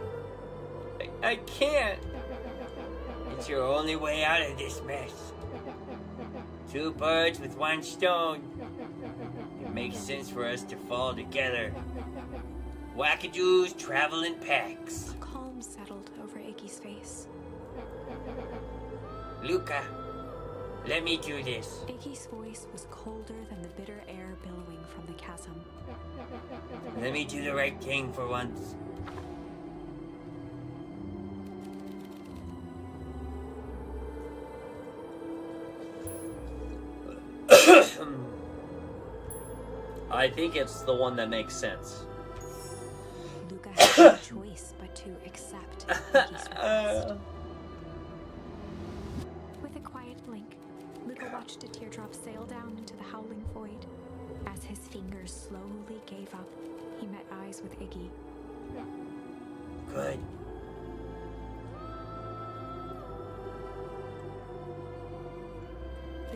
B: I can't. It's your only way out of this mess. Two birds with one stone. It makes sense for us to fall together. Wackadoos travel in packs.
C: A calm settled over Iggy's face.
B: Luca, let me do this.
C: Iggy's voice was colder than the bitter air billowing from the chasm.
B: Let me do the right thing for once. I think it's the one that makes sense.
C: Luca had no choice but to accept Iggy's request. With a quiet blink, Luca watched a teardrop sail down into the howling void. As his fingers slowly gave up, he met eyes with Iggy.
B: Good.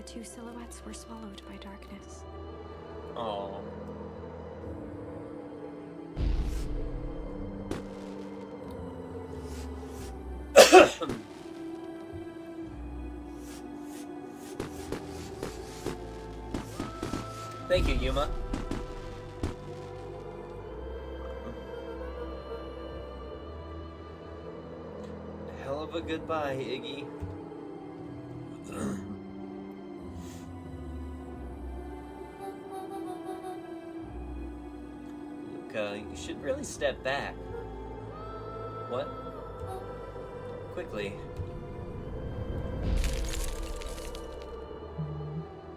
C: two silhouettes were swallowed by darkness.
B: Oh. Thank you, Yuma. Hell of a goodbye, Iggy. Luca, you should really step back. What? Quickly.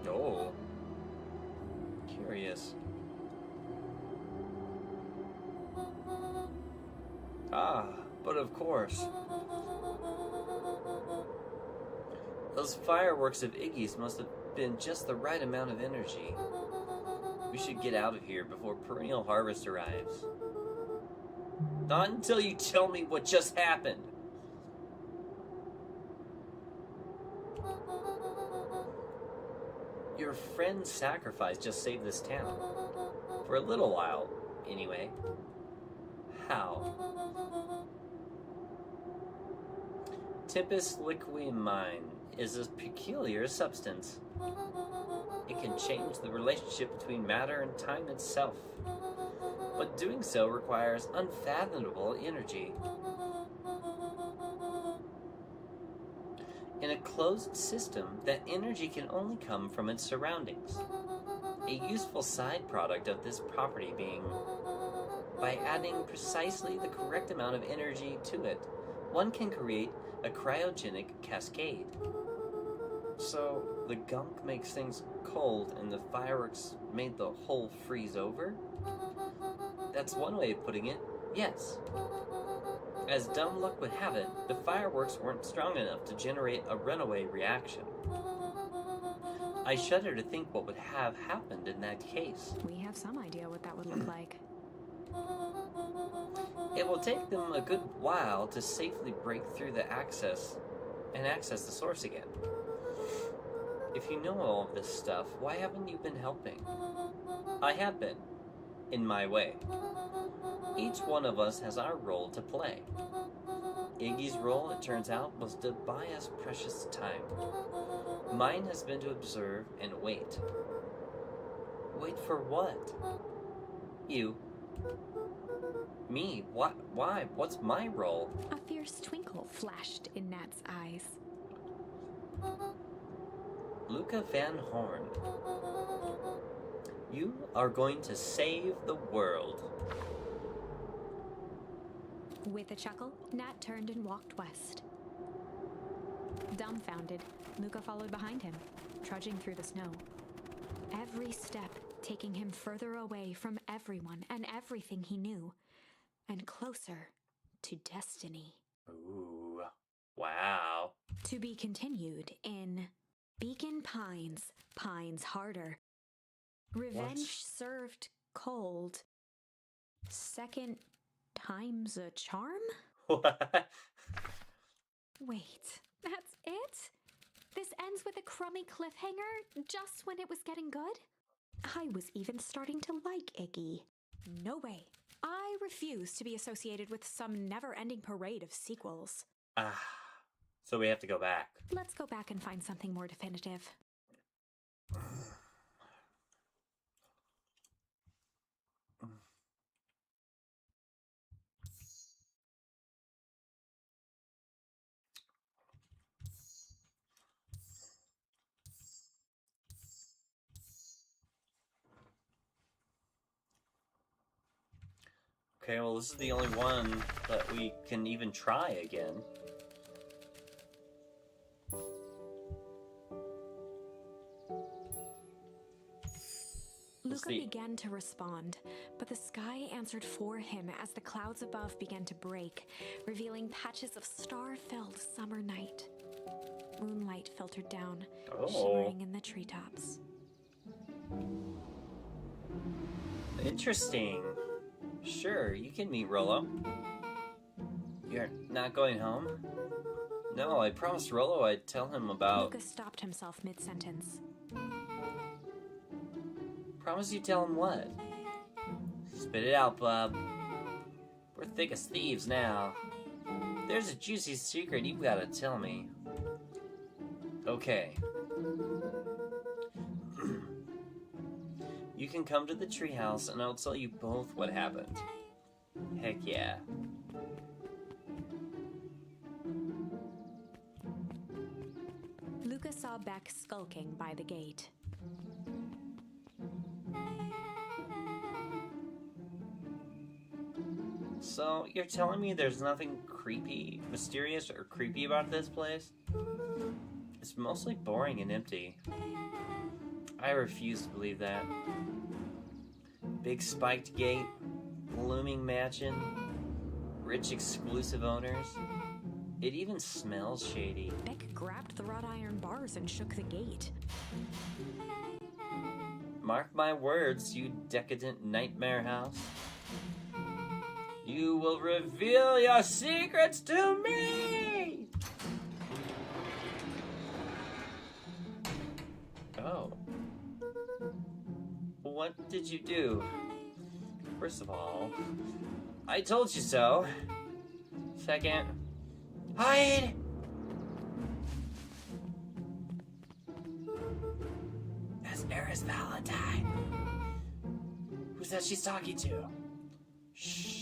B: Oh. Curious. Ah, but of course. Those fireworks of Iggy's must have been just the right amount of energy. We should get out of here before perennial harvest arrives. Not until you tell me what just happened. Your friend's sacrifice just saved this town. For a little while, anyway. How? Tempus liquimine is a peculiar substance. It can change the relationship between matter and time itself. But doing so requires unfathomable energy. In a closed system, that energy can only come from its surroundings. A useful side product of this property being, by adding precisely the correct amount of energy to it, one can create a cryogenic cascade. So, the gunk makes things cold and the fireworks made the whole freeze over? That's one way of putting it, yes. As dumb luck would have it, the fireworks weren't strong enough to generate a runaway reaction. I shudder to think what would have happened in that case.
C: We have some idea what that would look like.
B: It will take them a good while to safely break through the access the source again. If you know all of this stuff, why haven't you been helping? I have been, in my way. Each one of us has our role to play. Iggy's role, it turns out, was to buy us precious time. Mine has been to observe and wait. Wait for what? You. Me? What? Why? What's my role?
C: A fierce twinkle flashed in Nat's eyes.
B: Luca Van Horn. You are going to save the world.
C: With a chuckle, Nat turned and walked west. Dumbfounded, Luca followed behind him, trudging through the snow. Every step taking him further away from everyone and everything he knew, and closer to destiny.
B: Ooh, wow.
C: To be continued in Beacon Pines, Pines Harder. Revenge served cold. Second time's a charm?
B: What?
C: Wait, that's it? This ends with a crummy cliffhanger just when it was getting good? I was even starting to like Iggy. No way. I refuse to be associated with some never-ending parade of sequels.
B: Ah, so we have to go back.
C: Let's go back and find something more definitive.
B: Okay, well, this is the only one that we can even try again.
C: Luca began to respond, but the sky answered for him as the clouds above began to break, revealing patches of star-filled summer night. Moonlight filtered down, shimmering in the treetops.
B: Interesting. Sure, you can meet Rollo. You're not going home? No, I promised Rollo I'd tell him about...
C: Lucas stopped himself mid-sentence.
B: Promise you tell him what? Spit it out, bub. We're thick as thieves now. There's a juicy secret you've gotta tell me. Okay. You can come to the treehouse and I'll tell you both what happened. Heck yeah.
C: Lucas saw Beck skulking by the gate.
B: So, you're telling me there's nothing creepy, mysterious, or creepy about this place? It's mostly boring and empty. I refuse to believe that. Big spiked gate, looming mansion, rich exclusive owners. It even smells shady.
C: Beck grabbed the wrought iron bars and shook the gate.
B: Mark my words, you decadent nightmare house. You will reveal your secrets to me! Oh. What did you do? First of all, I told you so. Second, hide! That's Eris Valentine. Who's that she's talking to? Shh.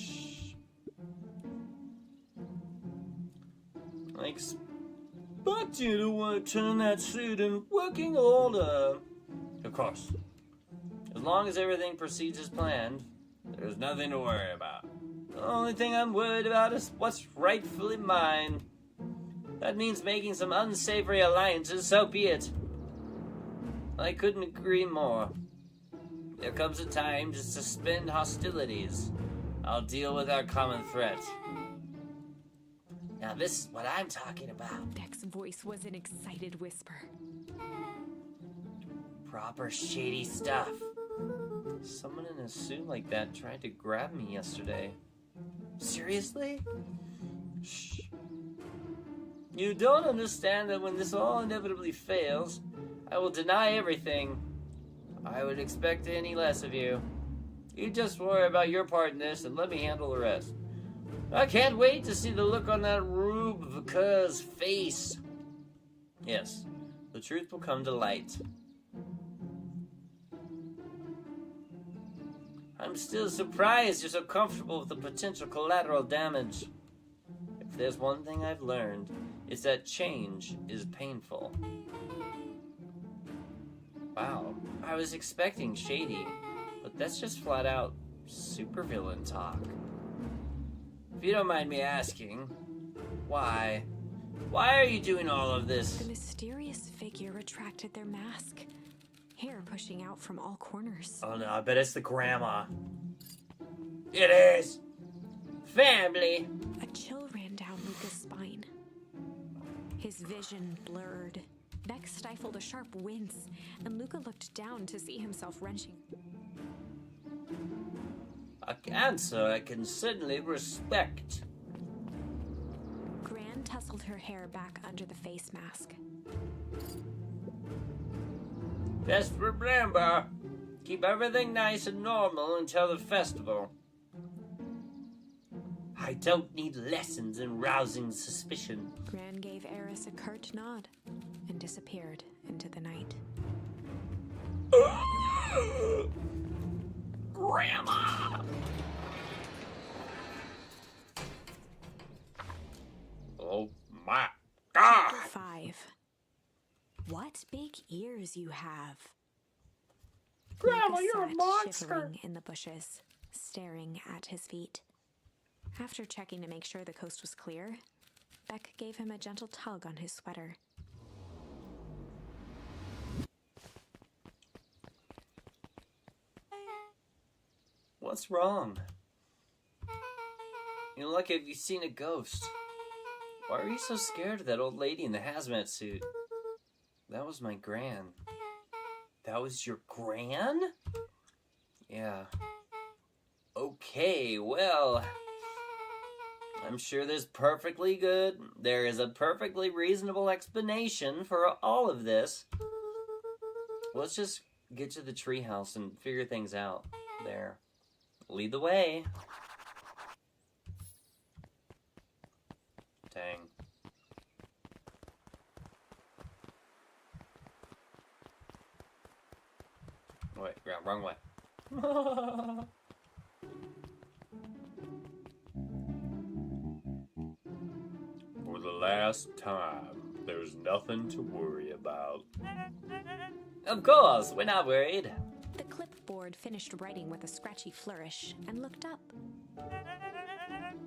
B: I expect you to want to turn that suit and working order. Of course. As long as everything proceeds as planned, there's nothing to worry about. The only thing I'm worried about is what's rightfully mine. That means making some unsavory alliances, so be it. I couldn't agree more. There comes a time to suspend hostilities. I'll deal with our common threat. Now this is what I'm talking about.
C: Beck's voice was an excited whisper.
B: Proper shady stuff. Someone in a suit like that tried to grab me yesterday. Seriously? Shh. You don't understand that when this all inevitably fails, I will deny everything. I would expect any less of you. You just worry about your part in this and let me handle the rest. I can't wait to see the look on that Rube Vaquer's face. Yes, the truth will come to light. I'm still surprised you're so comfortable with the potential collateral damage. If there's one thing I've learned, it's that change is painful. Wow, I was expecting shady, but that's just flat out supervillain talk. If you don't mind me asking, why? Why are you doing all of this?
C: The mysterious figure retracted their mask, hair pushing out from all corners.
B: Oh no, I bet it's the grandma. It is! Family!
C: A chill ran down Luca's spine. His vision blurred. Beck stifled a sharp wince, and Luca looked down to see himself wrenching.
B: A cancer I can certainly respect.
C: Gran tousled her hair back under the face mask.
B: Just remember, keep everything nice and normal until the festival. I don't need lessons in rousing suspicion.
C: Gran gave Eris a curt nod and disappeared into the night.
B: Grandma! Oh my God!
C: Chapter 5. What big ears you have.
B: Grandma,
C: Lucas
B: you're a
C: sat
B: monster!
C: shivering in the bushes, staring at his feet. After checking to make sure the coast was clear, Beck gave him a gentle tug on his sweater.
B: What's wrong? You look like you've seen a ghost. Why are you so scared of that old lady in the hazmat suit? That was my gran. That was your gran? Yeah. Okay, well, I'm sure there is a perfectly reasonable explanation for all of this. Let's just get to the treehouse and figure things out there. Lead the way. Dang. Wait, wrong way. For the last time, there's nothing to worry about. Of course, we're not worried.
C: The clipboard finished writing with a scratchy flourish and looked up.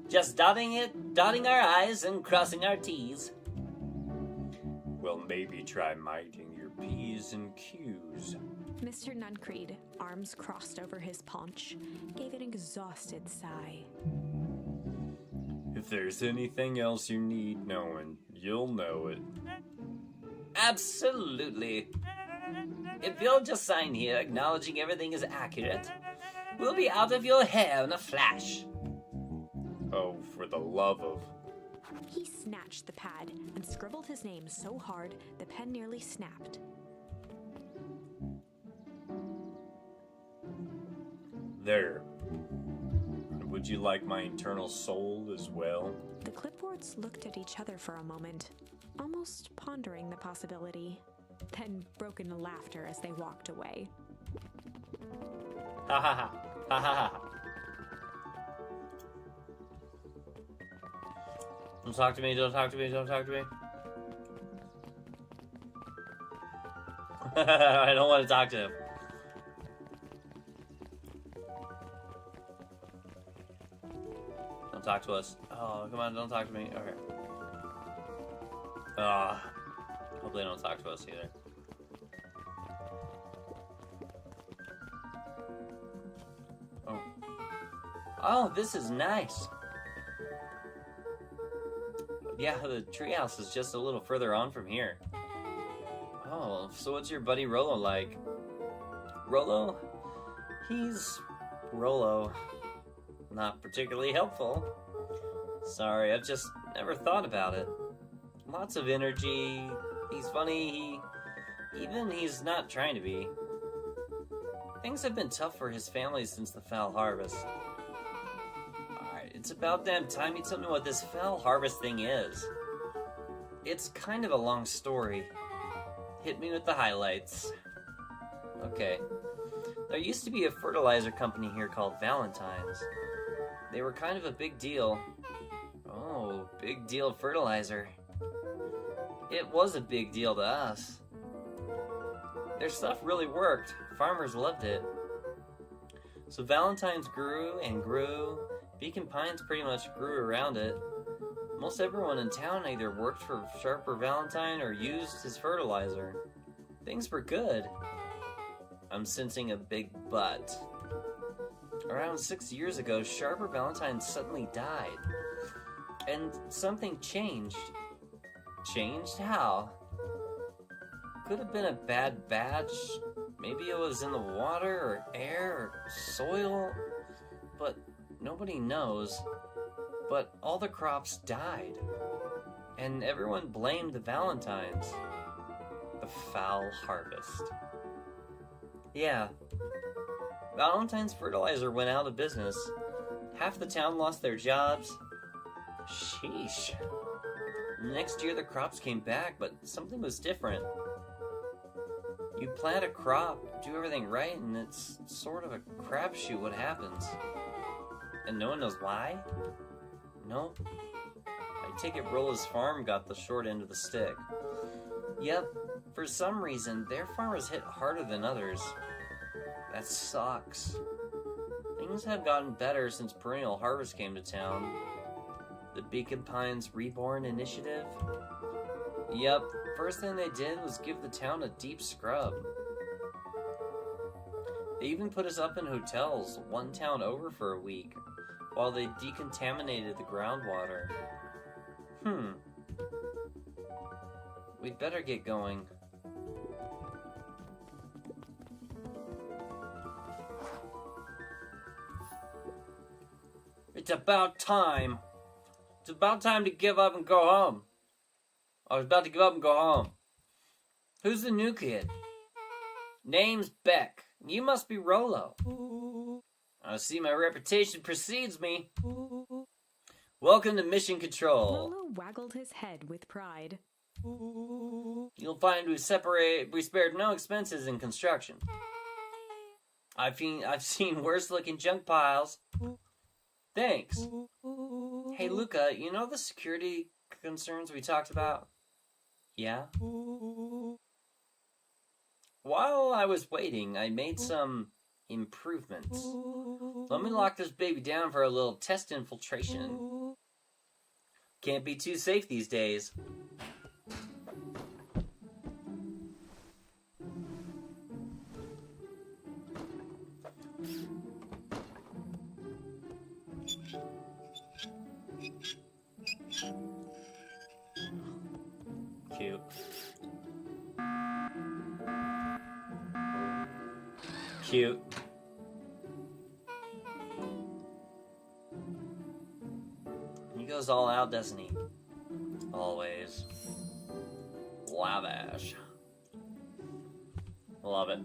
B: Just dotting our I's and crossing our T's. Well, maybe try minding your P's and Q's.
C: Mr. Nuncreed, arms crossed over his paunch, gave an exhausted sigh.
B: If there's anything else you need knowing, you'll know it. Absolutely. If you'll just sign here acknowledging everything is accurate, we'll be out of your hair in a flash. Oh, for the love of...
C: He snatched the pad and scribbled his name so hard the pen nearly snapped.
B: There. Would you like my eternal soul as well?
C: The clipboards looked at each other for a moment, almost pondering the possibility, then broke into laughter as they walked away.
B: Ha ha ha. Ha ha ha. Don't talk to me, don't talk to me, don't talk to me. I don't want to talk to him. Don't talk to us. Oh, come on, don't talk to me. Okay. Hope they don't talk to us either. Oh. Oh, this is nice. Yeah, the treehouse is just a little further on from here. Oh, so what's your buddy Rolo like? Rolo? He's... Rolo. Not particularly helpful. Sorry, I've just never thought about it. Lots of energy. He's funny. He's not trying to be. Things have been tough for his family since the foul harvest. Alright, it's about damn time you tell me what this foul harvest thing is. It's kind of a long story. Hit me with the highlights. Okay. There used to be a fertilizer company here called Valentine's. They were kind of a big deal. Oh, big deal fertilizer. It was a big deal to us. Their stuff really worked. Farmers loved it. So Valentine's grew and grew. Beacon Pines pretty much grew around it. Most everyone in town either worked for Sharper Valentine or used his fertilizer. Things were good. I'm sensing a big but. Around 6 years ago, Sharper Valentine suddenly died. And something changed. Changed how? Could have been a bad batch. Maybe it was in the water or air or soil. But nobody knows. But all the crops died. And everyone blamed the Valentines. The foul harvest. Yeah. Valentine's fertilizer went out of business. Half the town lost their jobs. Sheesh. Next year the crops came back, but something was different. You plant a crop, do everything right, and it's sort of a crapshoot what happens. And no one knows why? Nope. I take it Rola's farm got the short end of the stick. Yep, for some reason, their farm was hit harder than others. That sucks. Things have gotten better since Perennial Harvest came to town. The Beacon Pines Reborn Initiative? Yep, first thing they did was give the town a deep scrub. They even put us up in hotels, one town over for a week, while they decontaminated the groundwater. We'd better get going. It's about time. It's about time to give up and go home. I was about to give up and go home. Who's the new kid? Name's Beck. You must be Rolo. I see my reputation precedes me. Welcome to Mission Control.
C: Rolo waggled his head with pride.
B: You'll find we spared no expenses in construction. I've seen worse looking junk piles. Thanks. Hey Luca, you know the security concerns we talked about? Yeah? While I was waiting, I made some improvements. Let me lock this baby down for a little test infiltration. Can't be too safe these days. Cute. Cute. He goes all out, doesn't he? Always. Lavish. Love it.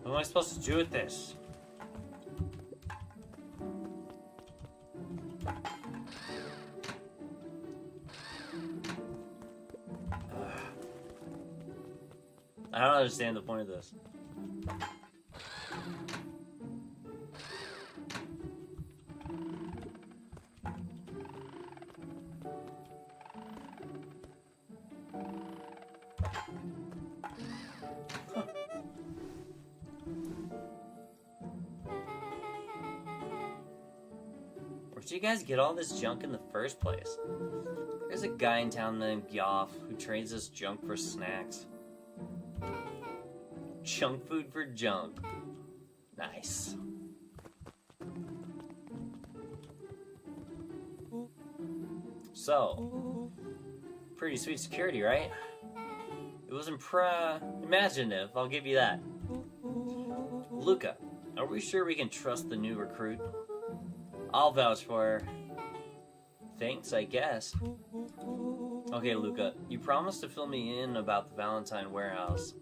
B: What am I supposed to do with this? I don't understand the point of this. Where'd you guys get all this junk in the first place? There's a guy in town named Yoff who trades us junk for snacks. Junk food for junk. Nice. So, pretty sweet security, right? It was imaginative, I'll give you that. Luca, are we sure we can trust the new recruit? I'll vouch for her. Thanks, I guess. Okay, Luca, you promised to fill me in about the Valentine warehouse.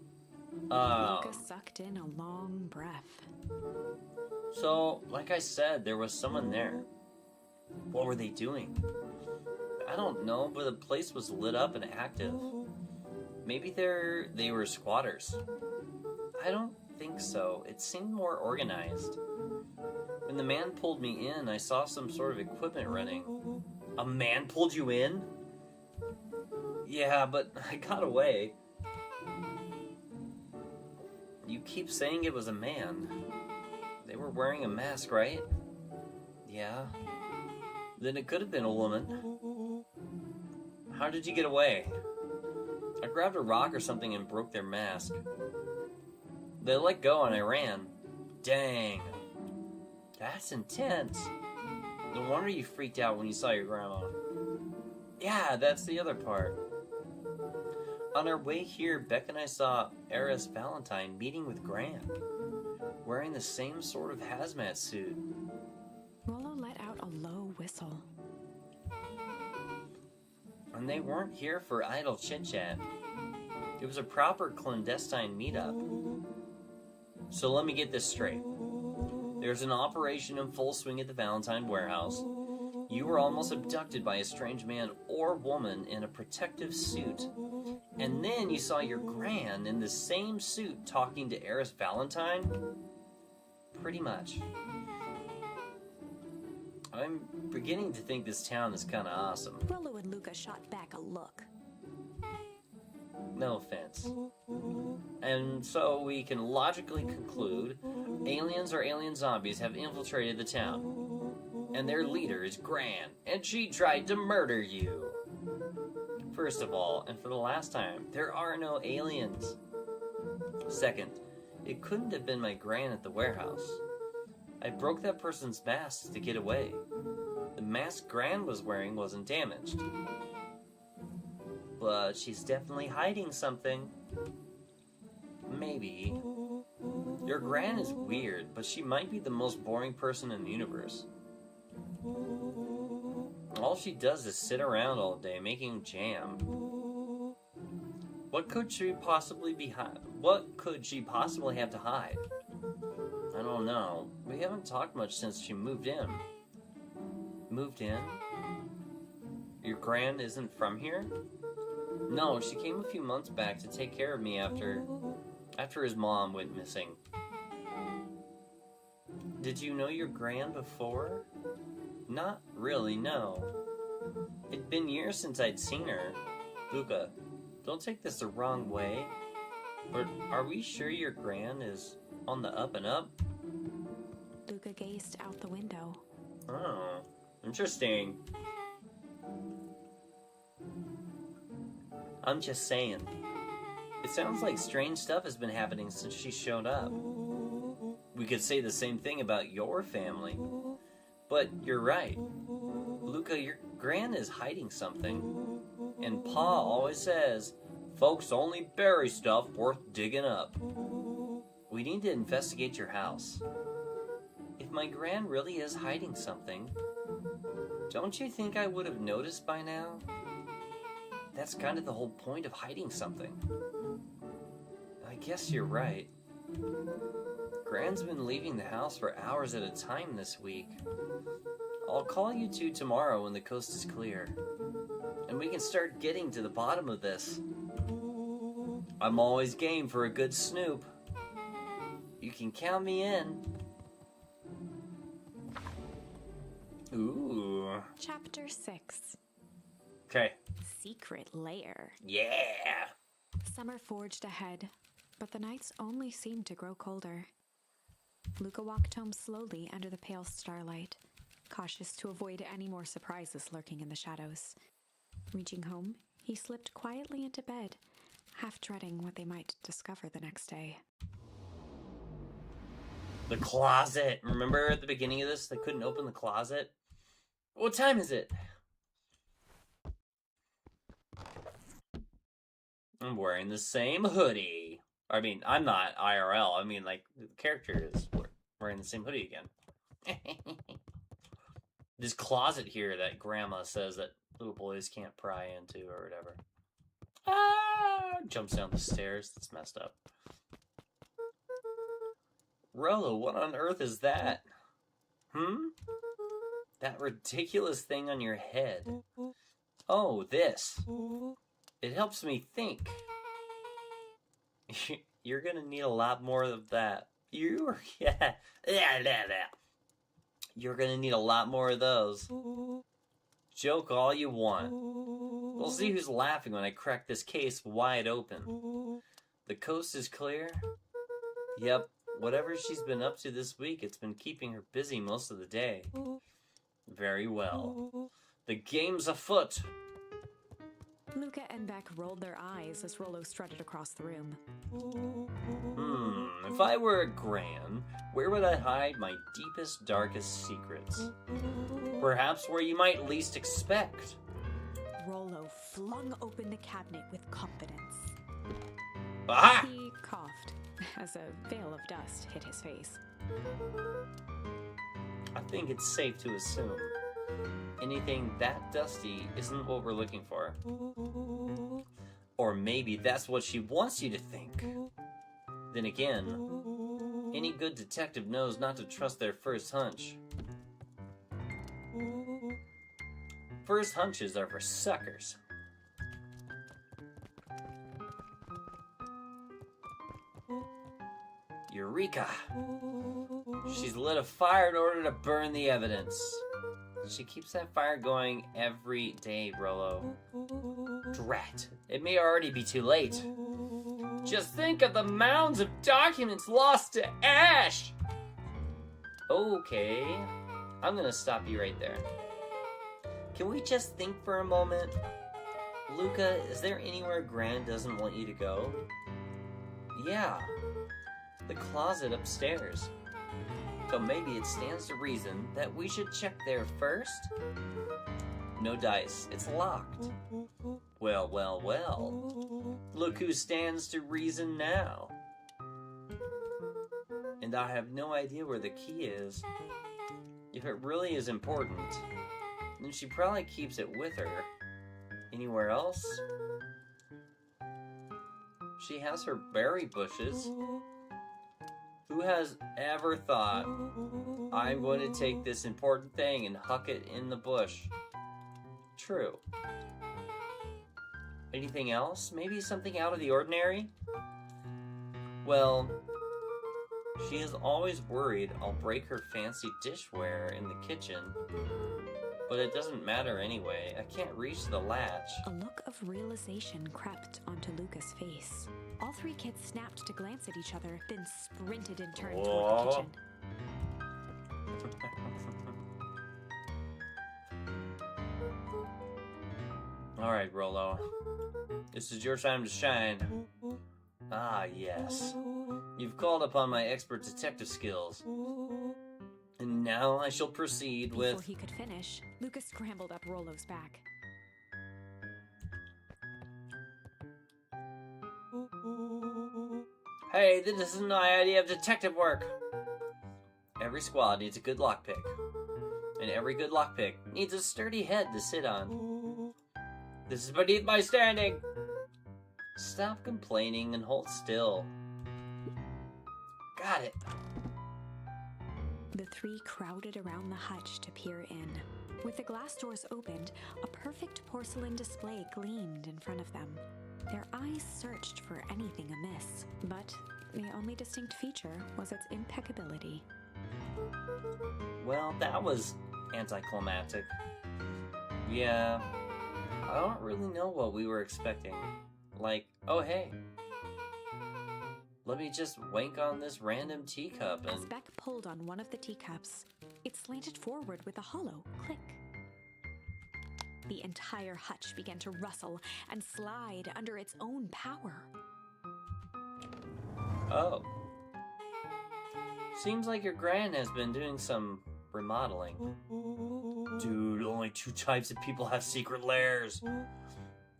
C: Luca sucked in a long breath.
B: So, like I said, there was someone there. What were they doing? I don't know, but the place was lit up and active. Maybe they were squatters. I don't think so. It seemed more organized. When the man pulled me in, I saw some sort of equipment running. A man pulled you in? Yeah, but I got away. You keep saying it was a man. They were wearing a mask, right? Yeah. Then it could have been a woman. How did you get away? I grabbed a rock or something and broke their mask. They let go and I ran. Dang. That's intense. No wonder you freaked out when you saw your grandma. Yeah, that's the other part. On our way here, Beck and I saw Eris Valentine meeting with Grant, wearing the same sort of hazmat suit.
C: Rolo let out a low whistle.
B: And they weren't here for idle chit-chat. It was a proper clandestine meetup. So let me get this straight. There's an operation in full swing at the Valentine warehouse. You were almost abducted by a strange man or woman in a protective suit. And then you saw your gran in the same suit talking to Eris Valentine? Pretty much. I'm beginning to think this town is kind of awesome.
C: Rolo and Luca shot back a look.
B: No offense. And so we can logically conclude aliens or alien zombies have infiltrated the town. And their leader is Gran, and she tried to murder you. First of all, and for the last time, there are no aliens. Second, it couldn't have been my Gran at the warehouse. I broke that person's mask to get away. The mask Gran was wearing wasn't damaged. But she's definitely hiding something. Maybe. Your Gran is weird, but she might be the most boring person in the universe. All she does is sit around all day making jam. What could she possibly have to hide? I don't know. We haven't talked much since she moved in. Moved in? Your Gran isn't from here? No, she came a few months back to take care of me after his mom went missing. Did you know your Gran before? Not really, no. It'd been years since I'd seen her. Luca, don't take this the wrong way, but are we sure your Gran is on the up and up?
C: Luca gazed out the window.
B: Oh, interesting. I'm just saying. It sounds like strange stuff has been happening since she showed up. We could say the same thing about your family. But you're right. Luca, your Gran is hiding something. And Pa always says, folks only bury stuff worth digging up. We need to investigate your house. If my Gran really is hiding something, don't you think I would have noticed by now? That's kind of the whole point of hiding something. I guess you're right. Gran's been leaving the house for hours at a time this week. I'll call you two tomorrow when the coast is clear, and we can start getting to the bottom of this. I'm always game for a good snoop. You can count me in. Ooh.
C: Chapter 6.
B: Okay.
C: Secret Lair.
B: Yeah!
C: Summer forged ahead, but the nights only seemed to grow colder. Luca walked home slowly under the pale starlight, cautious to avoid any more surprises lurking in the shadows. Reaching home, he slipped quietly into bed, half dreading what they might discover the next day.
B: The closet. Remember at the beginning of this, they couldn't open the closet? What time is it? I'm wearing the same hoodie. I mean, I'm not IRL. I mean, like, the character is wearing the same hoodie again. This closet here that Grandma says that little boys can't pry into or whatever. Ah! Jumps down the stairs. That's messed up. Rollo, what on earth is that? That ridiculous thing on your head. Oh, this. It helps me think. You're gonna need a lot more of that. You're gonna need a lot more of those. Joke all you want. We'll see who's laughing when I crack this case wide open. The coast is clear? Yep, whatever she's been up to this week, it's been keeping her busy most of the day. Very well. The game's afoot.
C: Luca and Beck rolled their eyes as Rollo strutted across the room.
B: If I were a Gran, where would I hide my deepest, darkest secrets? Perhaps where you might least expect.
C: Rollo flung open the cabinet with confidence.
B: Aha!
C: He coughed as a veil of dust hit his face.
B: I think it's safe to assume anything that dusty isn't what we're looking for. Or maybe that's what she wants you to think. Then again, any good detective knows not to trust their first hunch. First hunches are for suckers. Eureka! She's lit a fire in order to burn the evidence. She keeps that fire going every day, Rollo. Drat. It may already be too late. Just think of the mounds of documents lost to ash! Okay, I'm gonna stop you right there. Can we just think for a moment? Luca, is there anywhere Gran doesn't want you to go? Yeah. The closet upstairs. so maybe it stands to reason that we should check there first? No dice. It's locked. Well, well, well. Look who stands to reason now. And I have no idea where the key is. If it really is important, then she probably keeps it with her. Anywhere else? She has her berry bushes. Who has ever thought, I'm going to take this important thing and huck it in the bush? True. Anything else? Maybe something out of the ordinary? Well, she is always worried I'll break her fancy dishware in the kitchen. But it doesn't matter anyway. I can't reach the latch.
C: A look of realization crept onto Luca's face. All three kids snapped to glance at each other, then sprinted and turned toward the kitchen.
B: Alright, Rollo. This is your time to shine. Ah, yes. You've called upon my expert detective skills. And now I shall proceed with...
C: Before he could finish, Luca scrambled up Rollo's back.
B: Hey, this isn't my idea of detective work. Every squad needs a good lockpick. And every good lockpick needs a sturdy head to sit on. This is beneath my standing. Stop complaining and hold still. Got it.
C: The three crowded around the hutch to peer in. With the glass doors opened, a perfect porcelain display gleamed in front of them. Their eyes searched for anything amiss, but the only distinct feature was its impeccability.
B: Well, that was anticlimactic. Yeah, I don't really know what we were expecting. Like, oh hey, let me just wank on this random teacup and...
C: As Beck pulled on one of the teacups, it slanted forward with a hollow click. The entire hutch began to rustle and slide under its own power.
B: Oh. Seems like your gran has been doing some remodeling. Dude, only 2 types of people have secret lairs.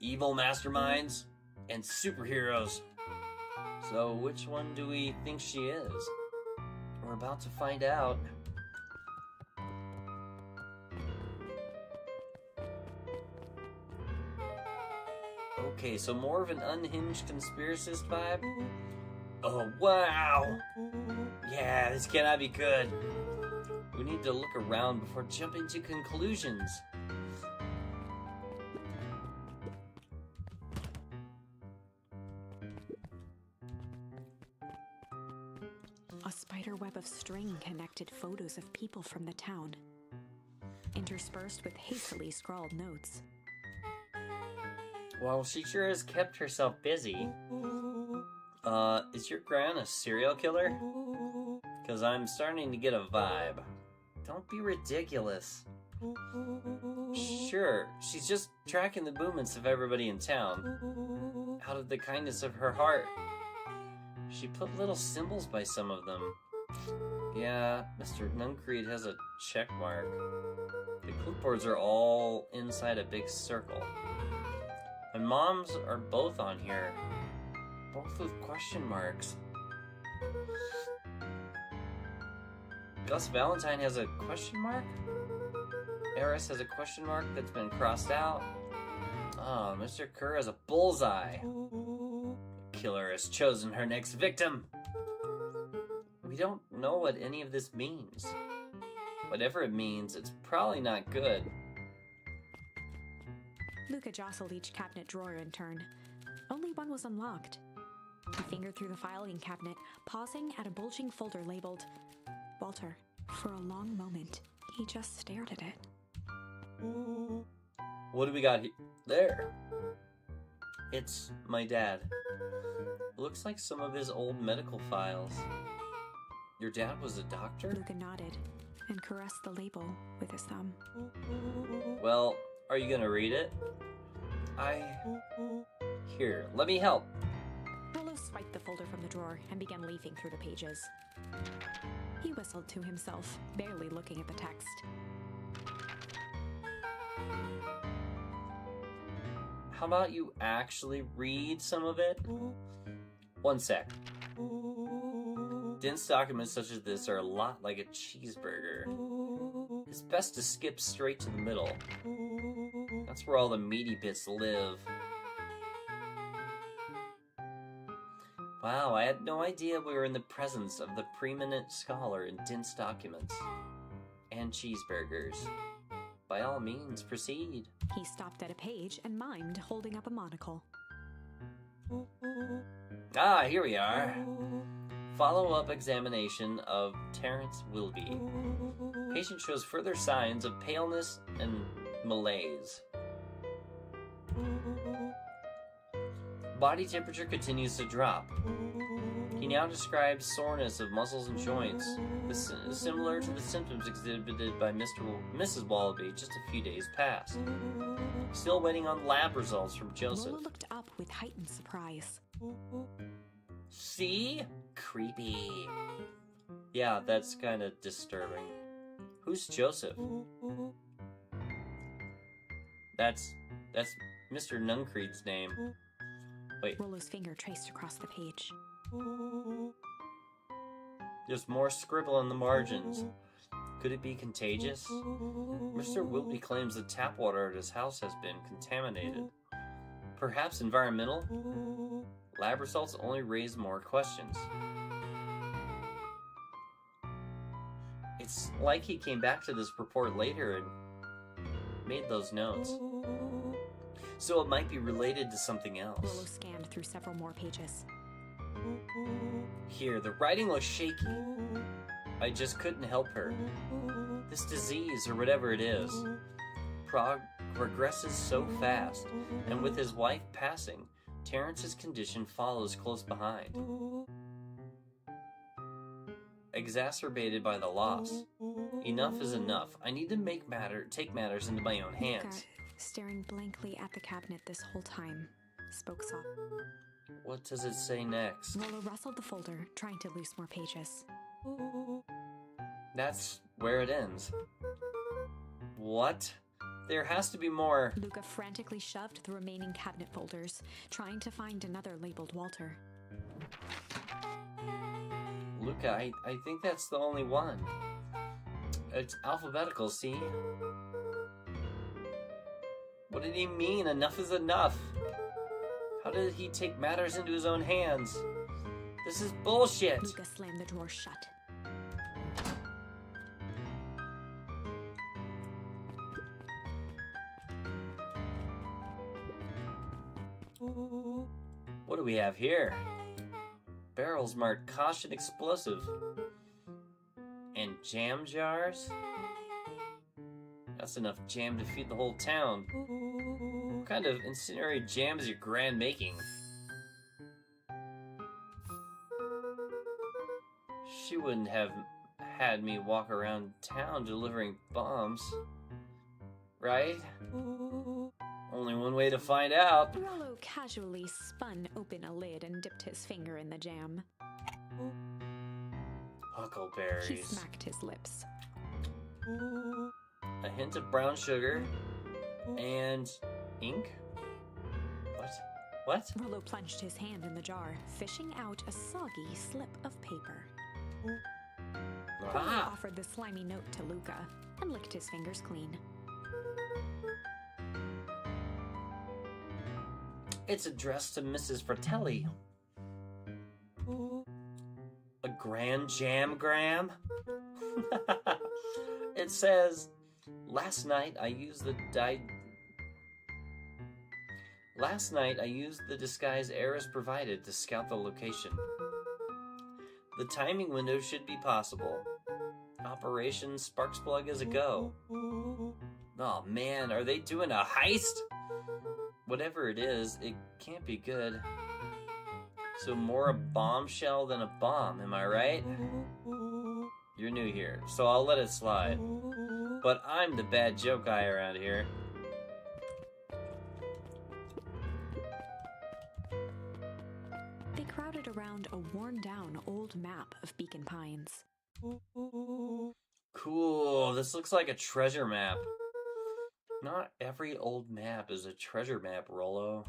B: Evil masterminds and superheroes. So which one do we think she is? We're about to find out. Okay, so more of an unhinged conspiracist vibe? Oh, wow! Yeah, this cannot be good. We need to look around before jumping to conclusions.
C: A spider web of string connected photos of people from the town, interspersed with hastily scrawled notes.
B: Well, she sure has kept herself busy. Is your gran a serial killer? Because I'm starting to get a vibe. Don't be ridiculous. Sure, she's just tracking the movements of everybody in town. Out of the kindness of her heart. She put little symbols by some of them. Yeah, Mr. Nuncreed has a check mark. The clipboards are all inside a big circle. My mom's are both on here. Both with question marks. Gus Valentine has a question mark? Eris has a question mark that's been crossed out. Oh, Mr. Kerr has a bullseye. The killer has chosen her next victim. We don't know what any of this means. Whatever it means, it's probably not good.
C: Luca jostled each cabinet drawer in turn. Only one was unlocked. He fingered through the filing cabinet, pausing at a bulging folder labeled Walter. For a long moment, he just stared at it.
B: What do we got here? There. It's my dad. Looks like some of his old medical files. Your dad was a doctor?
C: Luca nodded and caressed the label with his thumb.
B: Well, are you gonna read it? Here, let me help.
C: Rollo
D: Rollo swiped the folder from the drawer and began leafing through the pages. He whistled to himself, barely looking at the text.
B: How about you actually read some of it? One sec. Dense documents such as this are a lot like a cheeseburger. It's best to skip straight to the middle. That's where all the meaty bits live. Wow, I had no idea we were in the presence of the preeminent scholar in dense documents. And cheeseburgers. By all means, proceed.
D: He stopped at a page and mimed, holding up a monocle.
B: Ah, here we are. Follow-up examination of Terrence Wilby. Patient shows further signs of paleness and malaise. Body temperature continues to drop. He now describes soreness of muscles and joints, similar to the symptoms exhibited by Mrs. Wallaby just a few days past. Still waiting on lab results from Joseph.
D: Rollo looked up with heightened surprise.
B: See? Creepy. Yeah, that's kind of disturbing. Who's Joseph? That's Mr. Nuncreed's name. Wait.
D: Rollo's finger traced across the page.
B: There's more scribble in the margins. Could it be contagious? Mr. Wilby claims the tap water at his house has been contaminated. Perhaps environmental? Lab results only raise more questions. It's like he came back to this report later and made those notes. So it might be related to something else.
D: Rollo scanned through several more pages.
B: Here, the writing looks shaky. I just couldn't help her. This disease, or whatever it is, progresses so fast, and with his wife passing, Terrence's condition follows close behind. Exacerbated by the loss. Enough is enough. I need to take matters into my own hands.
D: Luca, staring blankly at the cabinet this whole time, spoke soft.
B: What does it say next?
D: Rollo rustled the folder, trying to loose more pages.
B: That's where it ends. What? There has to be more.
D: Luca frantically shoved the remaining cabinet folders, trying to find another labeled Walter.
B: Luca, I think that's the only one. It's alphabetical, see? What did he mean? Enough is enough. How did he take matters into his own hands? This is bullshit.
D: Luca slammed the drawer shut.
B: What do we have here? Barrels marked caution explosive. And jam jars? That's enough jam to feed the whole town. What kind of incendiary jam is your grand making? She wouldn't have had me walk around town delivering bombs. Right? Only one way to find out.
D: Rollo casually spun open a lid and dipped his finger in the jam.
B: Huckleberries.
D: He smacked his lips.
B: A hint of brown sugar. And ink? What?
D: Rollo plunged his hand in the jar, fishing out a soggy slip of paper. Rollo offered the slimy note to Luca and licked his fingers clean.
B: It's addressed to Mrs. Fratelli. A grand jam-gram? It says, Last night I used the disguise Eris provided to scout the location. The timing window should be possible. Operation Sparks Plug is a go. Oh man, are they doing a heist? Whatever it is, it can't be good. So more a bombshell than a bomb, am I right? You're new here, so I'll let it slide. But I'm the bad joke guy around here.
D: They crowded worn down old map of Beacon Pines.
B: Cool, this looks like a treasure map. Not every old map is a treasure map, Rollo.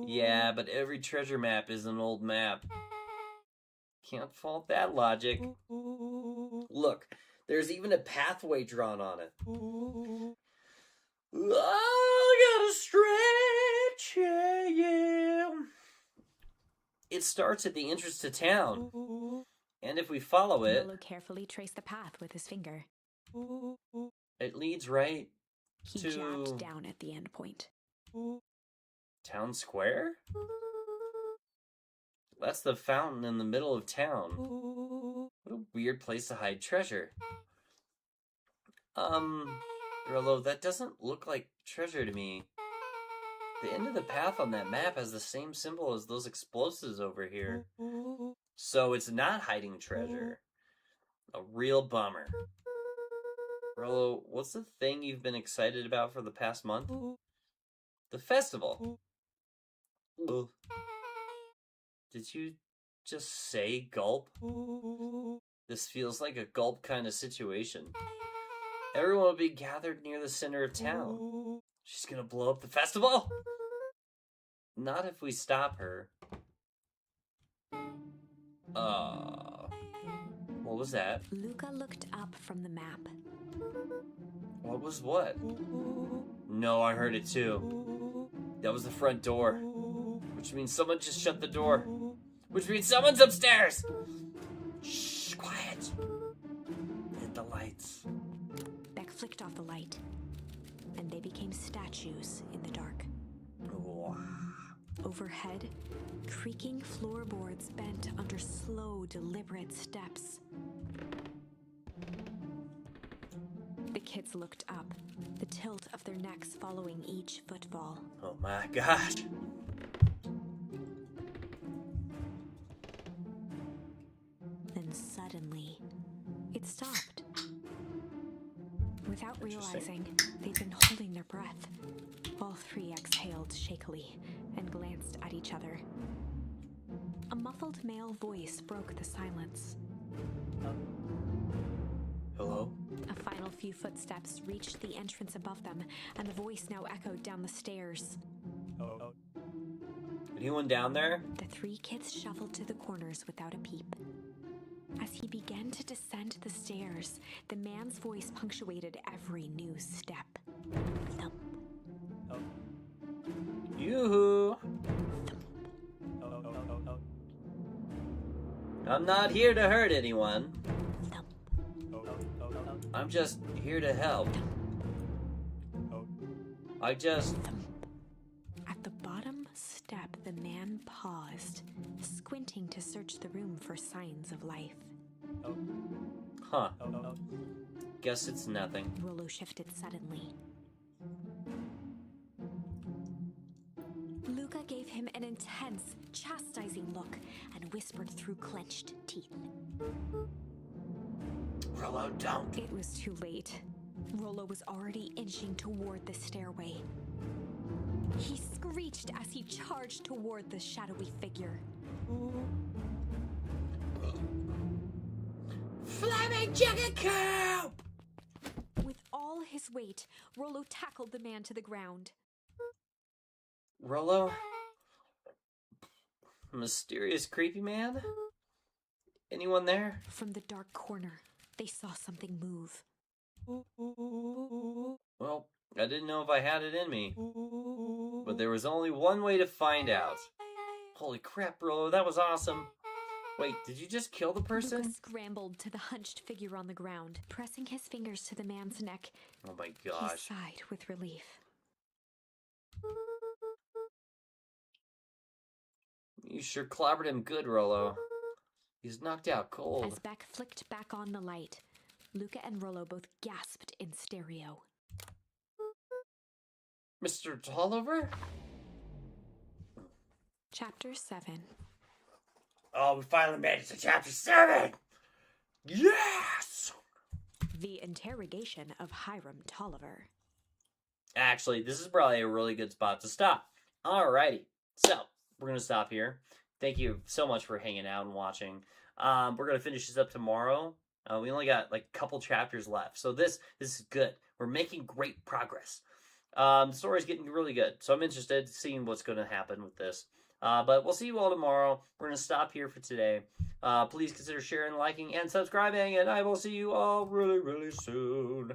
B: Yeah, but every treasure map is an old map. Can't fault that logic. Look, there's even a pathway drawn on it. Oh, gotta stretch, yeah. It starts at the entrance to town. And if we follow it...
D: Rollo carefully traced the path with his finger.
B: It leads right
D: He
B: to...
D: jabbed down at the end point.
B: Town Square? That's the fountain in the middle of town. What a weird place to hide treasure. Rollo, that doesn't look like treasure to me. The end of the path on that map has the same symbol as those explosives over here. So it's not hiding treasure. A real bummer. Rollo, what's the thing you've been excited about for the past month? The festival. Ugh. Did you just say gulp? This feels like a gulp kind of situation. Everyone will be gathered near the center of town. She's gonna blow up the festival? Not if we stop her. What was that?
D: Luca looked up from the map.
B: What was what? No, I heard it too. That was the front door. Which means someone just shut the door. Which means someone's upstairs! Shh, quiet. Hit the lights.
D: Beck flicked off the light, and they became statues in the dark.
B: Wow.
D: Overhead, creaking floorboards bent under slow, deliberate steps. The kids looked up, the tilt of their necks following each footfall.
B: Oh my gosh.
D: Then suddenly, it stopped. Without realizing, they'd been holding their breath. All three exhaled shakily and glanced at each other. A muffled male voice broke the silence.
B: Hello?
D: A final few footsteps reached the entrance above them, and the voice now echoed down the stairs.
B: Anyone down there?
D: The three kids shuffled to the corners without a peep. As he began to descend the stairs, the man's voice punctuated every new step. Thump.
B: Yoo-hoo! I'm not here to hurt anyone.
D: Thump.
B: I'm just here to help. I just...
D: Thump. At the bottom step, the man paused, squinting to search the room for signs of life.
B: Huh. Guess it's nothing.
D: Rollo shifted suddenly. Luca gave him an intense, chastising look and whispered through clenched teeth.
B: Rollo, don't.
D: It was too late. Rollo was already inching toward the stairway. He screeched as he charged toward the shadowy figure.
B: Flaming chicken coop!
D: With all his weight, Rollo tackled the man to the ground.
B: Rollo? Mysterious creepy man? Anyone there?
D: From the dark corner, they saw something move.
B: Well, I didn't know if I had it in me. But there was only one way to find out. Holy crap, Rollo, that was awesome. Wait, did you just kill the person?
D: Luca scrambled to the hunched figure on the ground, pressing his fingers to the man's neck.
B: Oh my
D: He
B: gosh.
D: sighed with relief.
B: You sure clobbered him good, Rollo. He's knocked out cold.
D: As Beck flicked back on the light, Luca and Rollo both gasped in stereo.
B: Mr. Tolliver?
D: Chapter 7.
B: Oh, we finally made it to Chapter 7! Yes!
D: The Interrogation of Hiram Tolliver.
B: Actually, this is probably a really good spot to stop. Alrighty, so we're going to stop here. thank you so much for hanging out and watching. We're gonna finish this up tomorrow. We only got like a couple chapters left, so this is good. We're making great progress. The story's getting really good, so I'm interested in seeing what's going to happen with this. But we'll see you all tomorrow. We're going to stop here for today. Please consider sharing, liking, and subscribing, and I will see you all really, really soon.